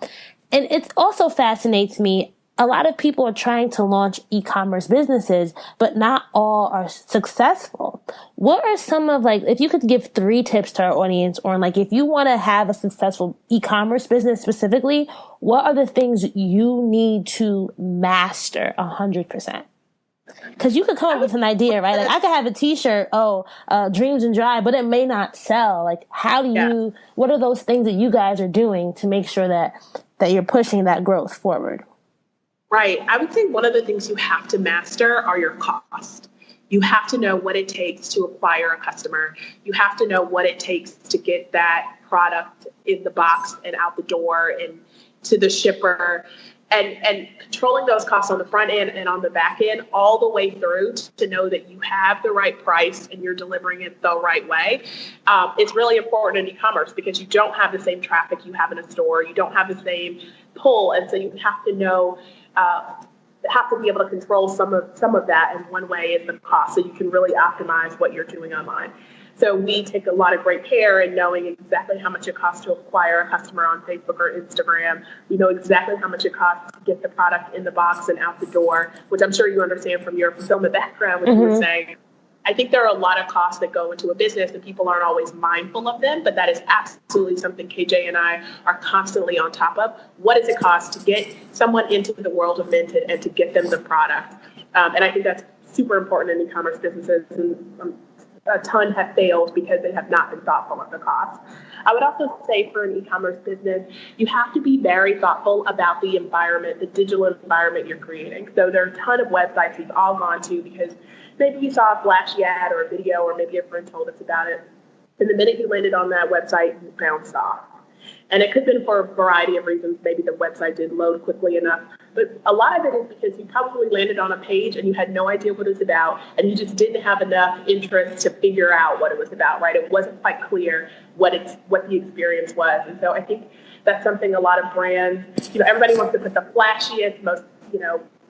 And it also fascinates me. A lot of people are trying to launch e-commerce businesses, but not all are successful. What are some of if you could give 3 tips to our audience on if you want to have a successful e-commerce business specifically, what are the things you need to master 100%? Because you could come up with an idea, right? I could have a t-shirt, dreams and drive, but it may not sell. What are those things that you guys are doing to make sure that you're pushing that growth forward? Right. I would say one of the things you have to master are your costs. You have to know what it takes to acquire a customer. You have to know what it takes to get that product in the box and out the door and to the shipper, and controlling those costs on the front end and on the back end all the way through to know that you have the right price and you're delivering it the right way. It's really important in e-commerce because you don't have the same traffic you have in a store. You don't have the same pull. And so you have to know have to be able to control some of that, and one way is the cost, so you can really optimize what you're doing online. So we take a lot of great care in knowing exactly how much it costs to acquire a customer on Facebook or Instagram. We know exactly how much it costs to get the product in the box and out the door, which I'm sure you understand from your fulfillment background, which you were saying. I think there are a lot of costs that go into a business and people aren't always mindful of them, but that is absolutely something KJ and I are constantly on top of. What does it cost to get someone into the world of Mented and to get them the product? And I think that's super important in e-commerce businesses, and a ton have failed because they have not been thoughtful of the cost. I would also say for an e-commerce business, you have to be very thoughtful about the environment, the digital environment you're creating. So there are a ton of websites we've all gone to because maybe you saw a flashy ad or a video, or maybe a friend told us about it. And the minute you landed on that website, you bounced off. And it could have been for a variety of reasons. Maybe the website didn't load quickly enough. But a lot of it is because you probably landed on a page and you had no idea what it was about, and you just didn't have enough interest to figure out what it was about, right? It wasn't quite clear what the experience was. And so I think that's something a lot of brands, everybody wants to put the flashiest, most,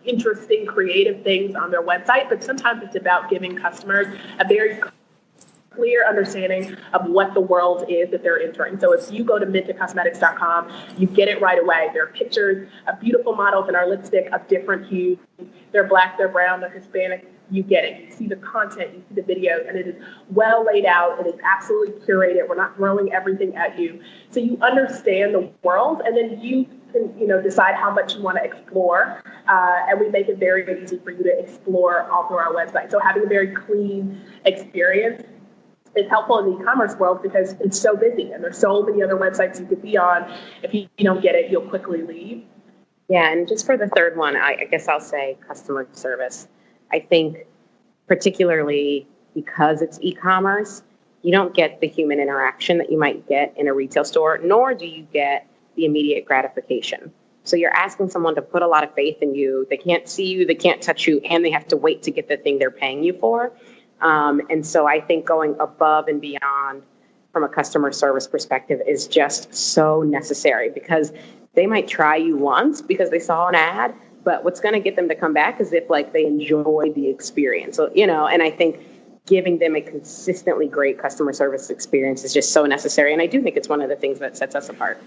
interesting, creative things on their website, but sometimes it's about giving customers a very clear understanding of what the world is that they're entering. So if you go to mentedcosmetics.com, you get it right away. There are pictures of beautiful models in our lipstick of different hues. They're Black, they're brown, they're Hispanic. You get it. You see the content, you see the videos, and it is well laid out. It is absolutely curated. We're not throwing everything at you. So you understand the world, and then you can, decide how much you want to explore. And we make it very easy for you to explore all through our website. So having a very clean experience is helpful in the e-commerce world because it's so busy and there's so many other websites you could be on. If you don't get it, you'll quickly leave. Yeah, and just for the third one, I guess I'll say customer service. I think particularly because it's e-commerce, you don't get the human interaction that you might get in a retail store, nor do you get the immediate gratification. So you're asking someone to put a lot of faith in you. They can't see you, they can't touch you, and they have to wait to get the thing they're paying you for. And so I think going above and beyond from a customer service perspective is just so necessary, because they might try you once because they saw an ad, but what's going to get them to come back is if they enjoyed the experience. So, and I think giving them a consistently great customer service experience is just so necessary. And I do think it's one of the things that sets us apart.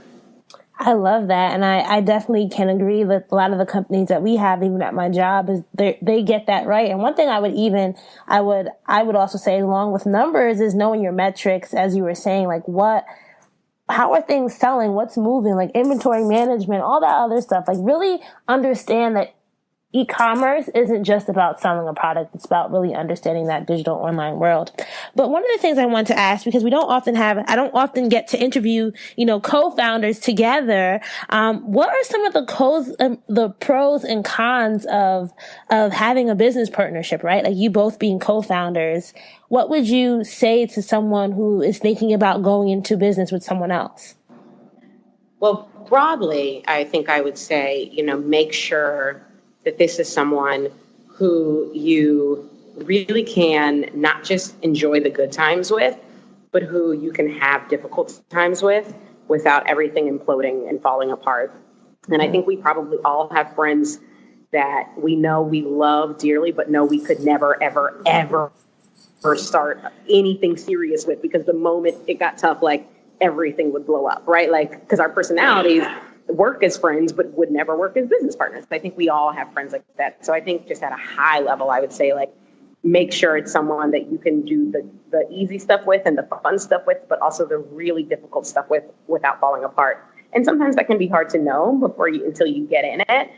I love that. And I definitely can agree with a lot of the companies that we have, even at my job, is they get that right. And one thing I would also say along with numbers is knowing your metrics, as you were saying, how are things selling? What's moving? Like inventory management, all that other stuff. Like really understand that e-commerce isn't just about selling a product. It's about really understanding that digital online world. But one of the things I want to ask, because I don't often get to interview, co-founders together. What are some of the pros and cons of having a business partnership, right? Like you both being co-founders. What would you say to someone who is thinking about going into business with someone else? Well, broadly, I think I would say, make sure that this is someone who you really can not just enjoy the good times with, but who you can have difficult times with without everything imploding and falling apart. And I think we probably all have friends that we know we love dearly, but know we could never, ever, ever start anything serious with, because the moment it got tough, like everything would blow up, right? Like, because our personalities work as friends, but would never work as business partners. I think we all have friends like that. So I think just at a high level, I would say, like, make sure it's someone that you can do the easy stuff with and the fun stuff with, but also the really difficult stuff with without falling apart. And sometimes that can be hard to know until you get in it,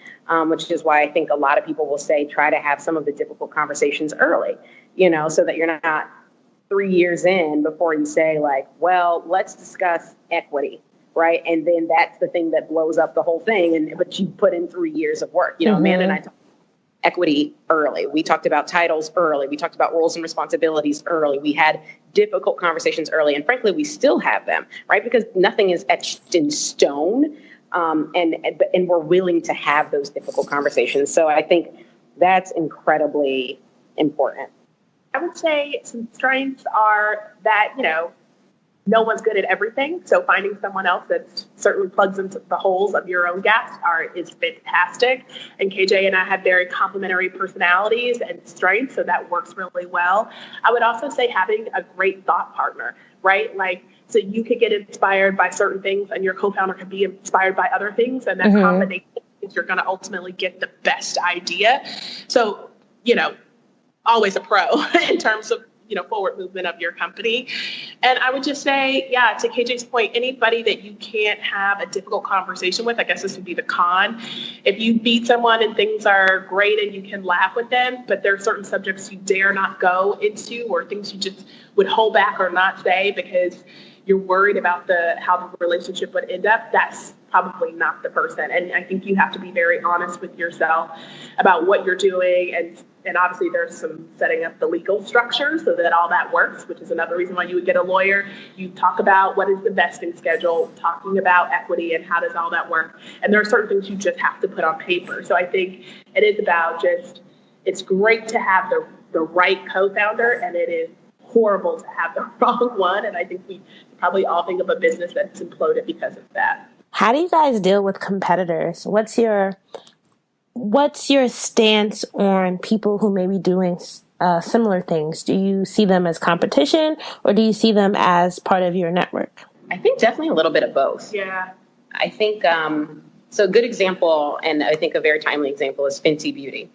which is why I think a lot of people will say, try to have some of the difficult conversations early, so that you're not 3 years in before you say, like, well, let's discuss equity. Right. And then that's the thing that blows up the whole thing. But you put in 3 years of work. Amanda and I talked about equity early. We talked about titles early. We talked about roles and responsibilities early. We had difficult conversations early. And frankly, we still have them. Right. Because nothing is etched in stone. And we're willing to have those difficult conversations. So I think that's incredibly important. I would say some strengths are that, no one's good at everything. So finding someone else that certainly plugs into the holes of your own gaps is fantastic. And KJ and I have very complementary personalities and strengths, so that works really well. I would also say having a great thought partner, right? Like, so you could get inspired by certain things and your co-founder could be inspired by other things. And that combination is you're going to ultimately get the best idea. So, always a pro in terms of forward movement of your company. And I would just say, to KJ's point, anybody that you can't have a difficult conversation with, I guess this would be the con. If you beat someone and things are great and you can laugh with them, but there are certain subjects you dare not go into or things you just would hold back or not say because you're worried about how the relationship would end up, that's probably not the person. And I think you have to be very honest with yourself about what you're doing. And obviously there's some setting up the legal structure so that all that works, which is another reason why you would get a lawyer. You talk about what is the vesting schedule, talking about equity and how does all that work. And there are certain things you just have to put on paper. So I think it is about it's great to have the right co-founder, and it is horrible to have the wrong one. And I think we probably all think of a business that's imploded because of that. How do you guys deal with competitors? What's your stance on people who may be doing similar things? Do you see them as competition, or do you see them as part of your network? I think definitely a little bit of both. Yeah. I think, so a good example, and I think a very timely example, is Fenty Beauty.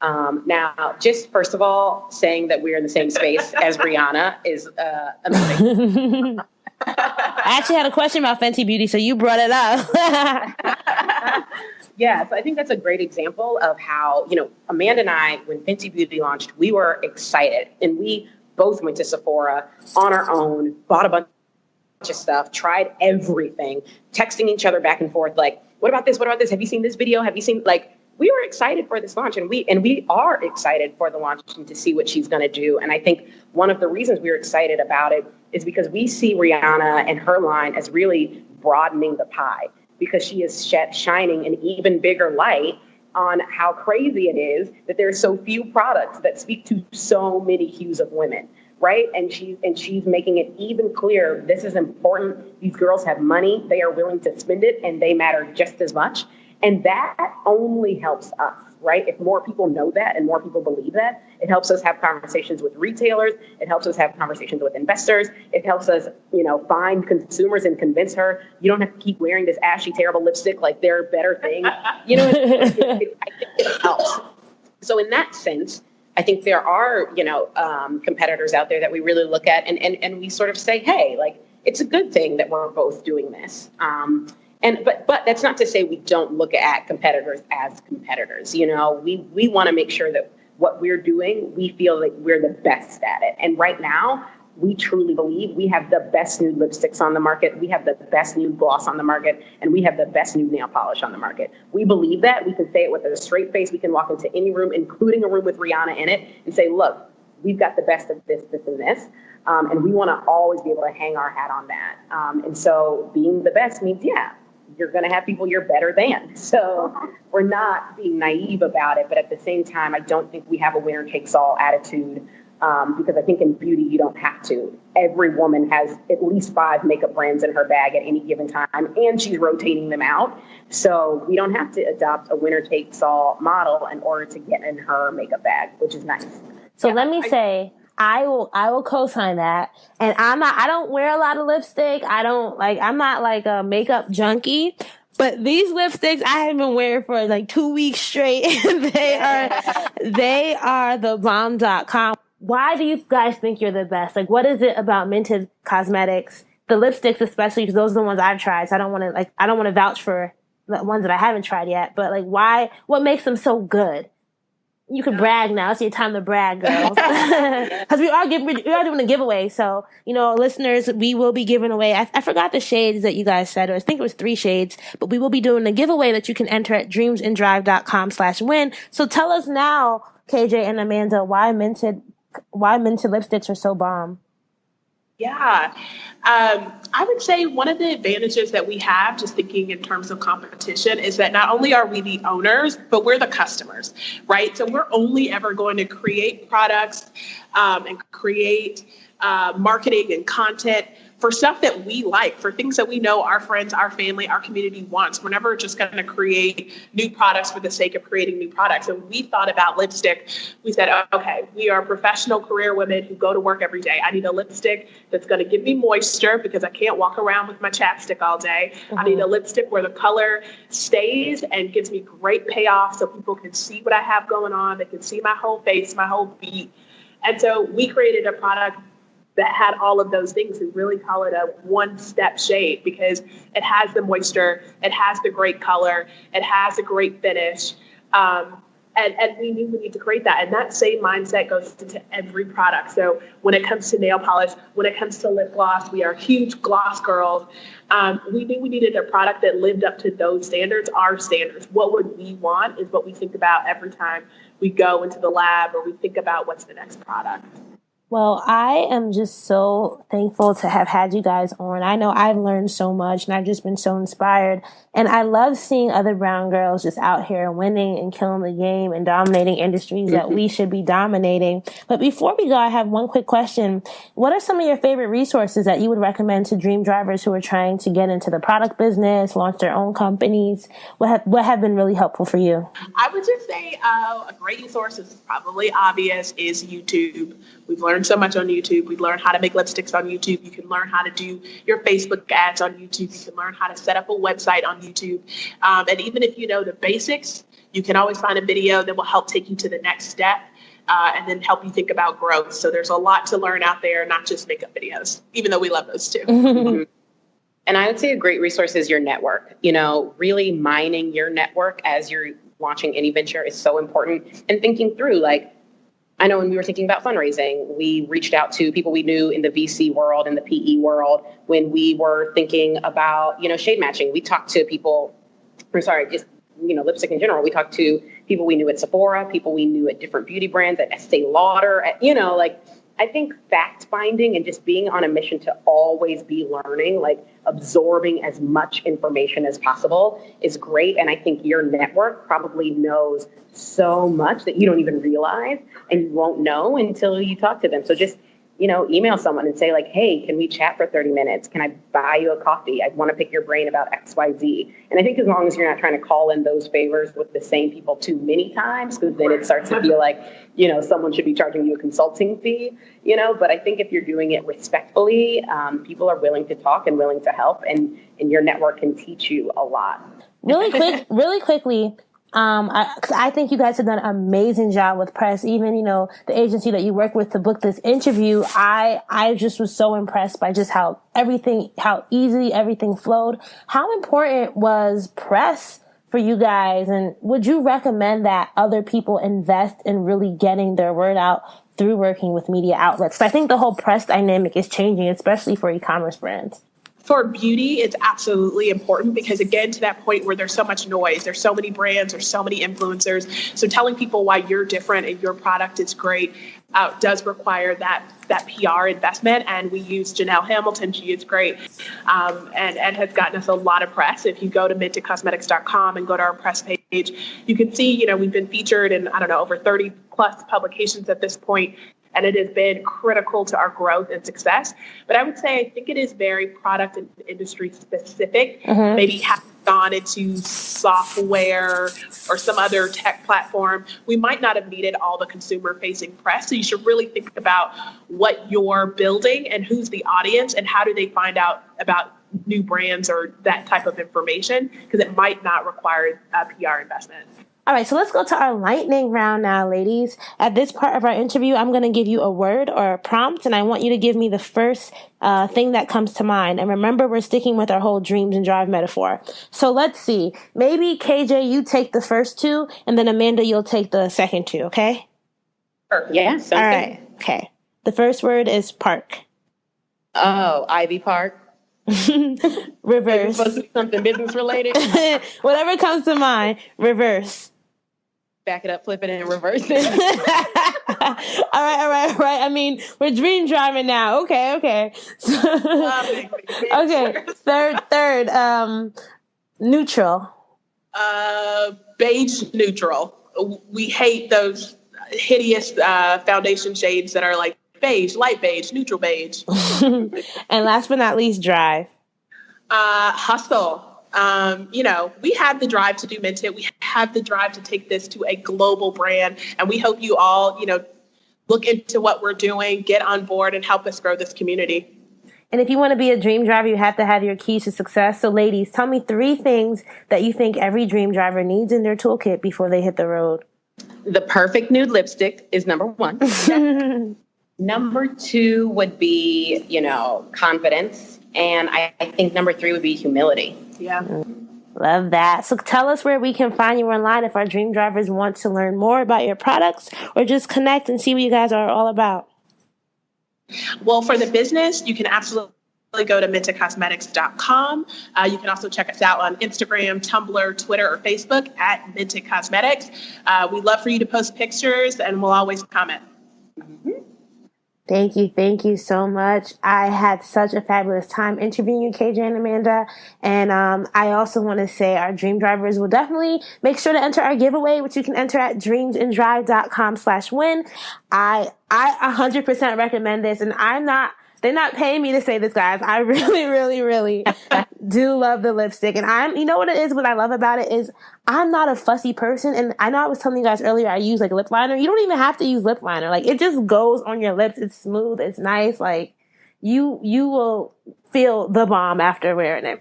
Now, just first of all, saying that we're in the same space as Rihanna is amazing. I actually had a question about Fenty Beauty, so you brought it up. Yeah, so I think that's a great example of how, Amanda and I, when Fenty Beauty launched, we were excited. And we both went to Sephora on our own, bought a bunch of stuff, tried everything, texting each other back and forth, like, what about this? What about this? Have you seen this video? Have you seen, we were excited for this launch, and we are excited for the launch and to see what she's going to do. And I think one of the reasons we were excited about it is because we see Rihanna and her line as really broadening the pie, because she is shining an even bigger light on how crazy it is that there's so few products that speak to so many hues of women, right? And she's making it even clearer. This is important. These girls have money. They are willing to spend it, and they matter just as much. And that only helps us, right? If more people know that and more people believe that, it helps us have conversations with retailers. It helps us have conversations with investors. It helps us, find consumers and convince her, you don't have to keep wearing this ashy, terrible lipstick. Like, there are better things. I think it helps. So in that sense, I think there are, competitors out there that we really look at and we sort of say, hey, like, it's a good thing that we're both doing this. But that's not to say we don't look at competitors as competitors. You know, we want to make sure that what we're doing, we feel like we're the best at it. And right now, we truly believe we have the best new lipsticks on the market. We have the best new gloss on the market, and we have the best new nail polish on the market. We believe that. We can say it with a straight face. We can walk into any room, including a room with Rihanna in it, and say, look, we've got the best of this, this, and this. And we want to always be able to hang our hat on that. And so being the best means, yeah, you're going to have people you're better than. So we're not being naive about it. But at the same time, I don't think we have a winner takes all attitude, because I think in beauty, you don't have to. Every woman has at least 5 makeup brands in her bag at any given time, and she's rotating them out. So we don't have to adopt a winner takes all model in order to get in her makeup bag, which is nice. So let me say, I will co-sign that. And I don't wear a lot of lipstick. I'm not like a makeup junkie, but these lipsticks I have been wearing for like 2 weeks straight. They are the bomb.com. Why do you guys think you're the best? Like, what is it about Mented Cosmetics, the lipsticks especially, because those are the ones I've tried. So I don't want to vouch for the ones that I haven't tried yet, but like, what makes them so good? You can brag now. It's your time to brag, girls. Because we are doing a giveaway. So, you know, listeners, we will be giving away. I forgot the shades that you guys said, or I think it was 3 shades, but we will be doing a giveaway that you can enter at dreamsanddrive.com/win. So tell us now, KJ and Amanda, why Mented lipsticks are so bomb. Yeah. I would say one of the advantages that we have, just thinking in terms of competition, is that not only are we the owners, but we're the customers, right? So we're only ever going to create products and create marketing and content for stuff that we like, for things that we know our friends, our family, our community wants. We're never just going to create new products for the sake of creating new products. And we thought about lipstick. We said, okay, we are professional career women who go to work every day. I need a lipstick that's going to give me moisture because I can't walk around with my chapstick all day. Mm-hmm. I need a lipstick where the color stays and gives me great payoff so people can see what I have going on. They can see my whole face, my whole beat. And so we created a product that had all of those things, and really call it a one-step shade because it has the moisture, it has the great color, it has a great finish. And we knew we need to create that. And that same mindset goes into every product. So when it comes to nail polish, when it comes to lip gloss, we are huge gloss girls. We knew we needed a product that lived up to those standards, our standards. What would we want is what we think about every time we go into the lab or we think about what's the next product. Well, I am just so thankful to have had you guys on. I know I've learned so much and I've just been so inspired. And I love seeing other brown girls just out here winning and killing the game and dominating industries that we should be dominating. But before we go, I have one quick question. What are some of your favorite resources that you would recommend to dream drivers who are trying to get into the product business, launch their own companies? What have been really helpful for you? I would just say a great resource is probably obvious is YouTube. We've learned so much on YouTube. We've learned how to make lipsticks on YouTube. You can learn how to do your Facebook ads on YouTube. You can learn how to set up a website on YouTube. And even if you know the basics, you can always find a video that will help take you to the next step and then help you think about growth. So there's a lot to learn out there, not just makeup videos, even though we love those too. And I would say a great resource is your network. You know, really mining your network as you're launching any venture is so important. And thinking through, like, I know when we were thinking about fundraising, we reached out to people we knew in the VC world and the PE world. When we were thinking about, shade matching, we talked to people, lipstick in general. We talked to people we knew at Sephora, people we knew at different beauty brands, at Estee Lauder, I think fact finding and just being on a mission to always be learning, like absorbing as much information as possible is great. And I think your network probably knows so much that you don't even realize and you won't know until you talk to them. So just, email someone and say like, hey, can we chat for 30 minutes? Can I buy you a coffee? I want to pick your brain about X, Y, Z. And I think as long as you're not trying to call in those favors with the same people too many times, because then it starts to feel like, someone should be charging you a consulting fee, but I think if you're doing it respectfully, people are willing to talk and willing to help, and your network can teach you a lot. Really quickly, 'Cause I think you guys have done an amazing job with press. Even, the agency that you work with to book this interview, I just was so impressed by just how easy everything flowed. How important was press for you guys? And would you recommend that other people invest in really getting their word out through working with media outlets? So I think the whole press dynamic is changing, especially for e-commerce brands. For beauty, it's absolutely important because, again, to that point where there's so much noise, there's so many brands, there's so many influencers. So telling people why you're different and your product is great does require that PR investment. And we use Janelle Hamilton. She is great and has gotten us a lot of press. If you go to mentedcosmetics.com and go to our press page, you can see, we've been featured in, over 30 plus publications at this point. And it has been critical to our growth and success. But I would say I think it is very product and industry specific. Mm-hmm. Maybe having gone into software or some other tech platform, we might not have needed all the consumer-facing press. So you should really think about what you're building and who's the audience and how do they find out about new brands or that type of information, because it might not require a PR investment. All right, so let's go to our lightning round now, ladies. At this part of our interview, I'm going to give you a word or a prompt, and I want you to give me the first thing that comes to mind. And remember, we're sticking with our whole dreams and drive metaphor. So let's see. Maybe, KJ, you take the first two, and then Amanda, you'll take the second two, okay? Sure. Yeah. All right. Okay. The first word is park. Oh, Ivy Park. Reverse. It's supposed to be something business related. Whatever comes to mind. Reverse. Back it up, flip it, and reverse it. All right. I mean, we're dream driving now. Okay. Okay. Third. Neutral. Beige neutral. We hate those hideous foundation shades that are like beige, light beige, neutral beige. And last but not least, drive. Hustle. We have the drive to do Mented. We have the drive to take this to a global brand. And we hope you all, look into what we're doing, get on board, and help us grow this community. And if you want to be a dream driver, you have to have your keys to success. So ladies, tell me 3 things that you think every dream driver needs in their toolkit before they hit the road. The perfect nude lipstick is number 1. Number 2 would be, confidence. And I think number 3 would be humility. Yeah. Love that. So tell us where we can find you online if our dream drivers want to learn more about your products or just connect and see what you guys are all about. Well, for the business, you can absolutely go to mentedcosmetics.com. You can also check us out on Instagram, Tumblr, Twitter, or Facebook at Mented Cosmetics. We'd love for you to post pictures, and we'll always comment. Mm-hmm. Thank you so much. I had such a fabulous time interviewing you, KJ and Amanda. And I also want to say our dream drivers will definitely make sure to enter our giveaway, which you can enter at dreamsanddrive.com/win. I 100% recommend this, and they're not paying me to say this, guys. I really, really, really do love the lipstick. And you know what it is? What I love about it is I'm not a fussy person. And I know I was telling you guys earlier, I use lip liner. You don't even have to use lip liner. It just goes on your lips. It's smooth. It's nice. You will feel the bomb after wearing it.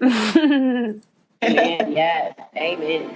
Amen. Yes. Amen.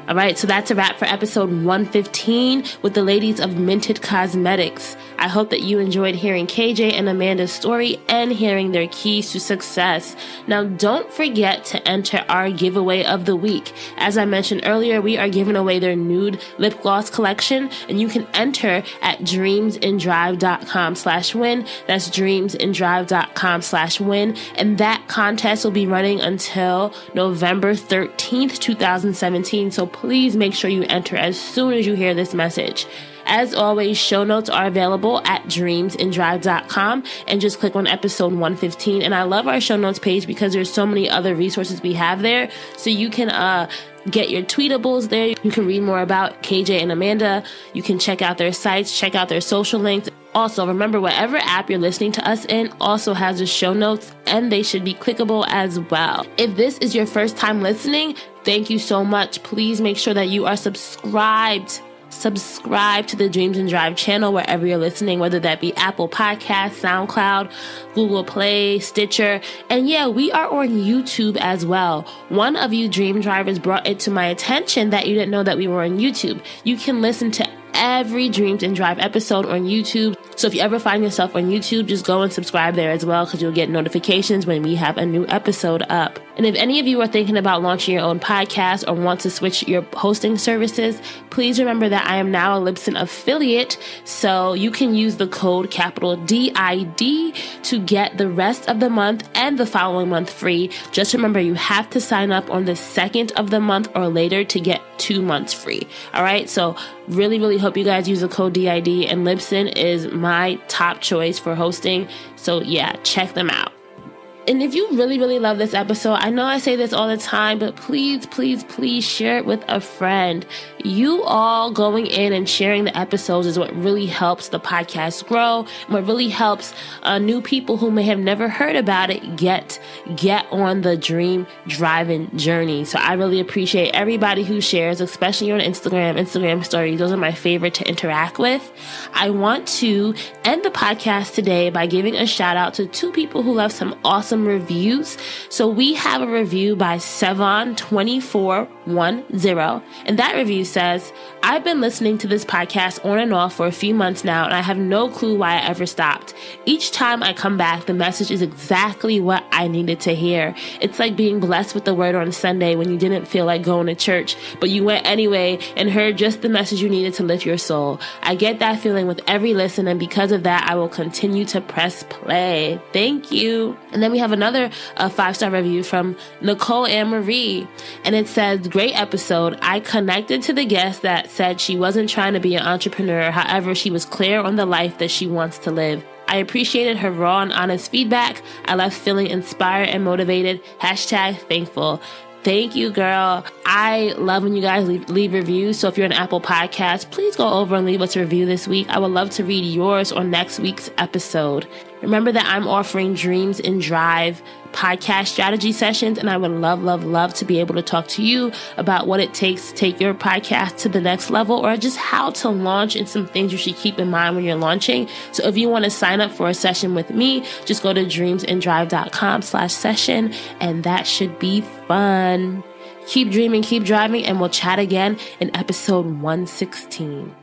All right, so that's a wrap for episode 115 with the ladies of Mented Cosmetics. I hope that you enjoyed hearing KJ and Amanda's story and hearing their keys to success. Now, don't forget to enter our giveaway of the week. As I mentioned earlier, we are giving away their nude lip gloss collection, and you can enter at dreamsanddrive.com/win. That's dreamsanddrive.com/win. And that contest will be running until November 13th, 2017. So please make sure you enter as soon as you hear this message. As always, show notes are available at dreamsanddrive.com, and just click on episode 115. And I love our show notes page because there's so many other resources we have there. So you can get your tweetables there. You can read more about KJ and Amanda. You can check out their sites, check out their social links. Also, remember, whatever app you're listening to us in also has the show notes, and they should be clickable as well. If this is your first time listening, thank you so much. Please make sure that you are subscribed subscribe to the Dreams and Drive channel wherever you're listening, whether that be Apple Podcasts, SoundCloud, Google Play, Stitcher. And yeah, we are on YouTube as well. One of you dream drivers brought it to my attention that you didn't know that we were on YouTube. You can listen to every Dreams and Drive episode on YouTube. So if you ever find yourself on YouTube, just go and subscribe there as well, because you'll get notifications when we have a new episode up. And if any of you are thinking about launching your own podcast or want to switch your hosting services, please remember that I am now a Libsyn affiliate. So you can use the code capital DID to get the rest of the month and the following month free. Just remember, you have to sign up on the 2nd of the month or later to get 2 months free. All right. So really hope you guys use the code DID, and Libsyn is my top choice for hosting. So yeah, check them out. And if you really love this episode, I know I say this all the time, but please share it with a friend. You all going in and sharing the episodes is what really helps the podcast grow, and what really helps new people who may have never heard about it get on the dream driving journey. So I really appreciate everybody who shares, especially on Instagram stories. Those are my favorite to interact with. I want to end the podcast today by giving a shout out to 2 people who left some awesome reviews. So we have a review by Sevon2410, and that review says, I've been listening to this podcast on and off for a few months now, and I have no clue why I ever stopped. Each time I come back, the message is exactly what I needed to hear. It's like being blessed with the word on Sunday when you didn't feel like going to church, but you went anyway and heard just the message you needed to lift your soul. I get that feeling with every listen, and because of that, I will continue to press play. Thank you. And then we have another 5-star review from Nicole Ann Marie, and it says, great episode. I connected to the guest that said she wasn't trying to be an entrepreneur. However, she was clear on the life that she wants to live. I appreciated her raw and honest feedback. I left feeling inspired and motivated. #thankful. Thank you, girl. I love when you guys leave reviews. So if you're an Apple Podcast, please go over and leave us a review this week. I would love to read yours on next week's episode. Remember that I'm offering Dreams and Drive podcast strategy sessions, and I would love to be able to talk to you about what it takes to take your podcast to the next level, or just how to launch and some things you should keep in mind when you're launching. So if you want to sign up for a session with me, just go to dreamsanddrive.com/session, and that should be fun. Keep dreaming, keep driving, and we'll chat again in episode 116.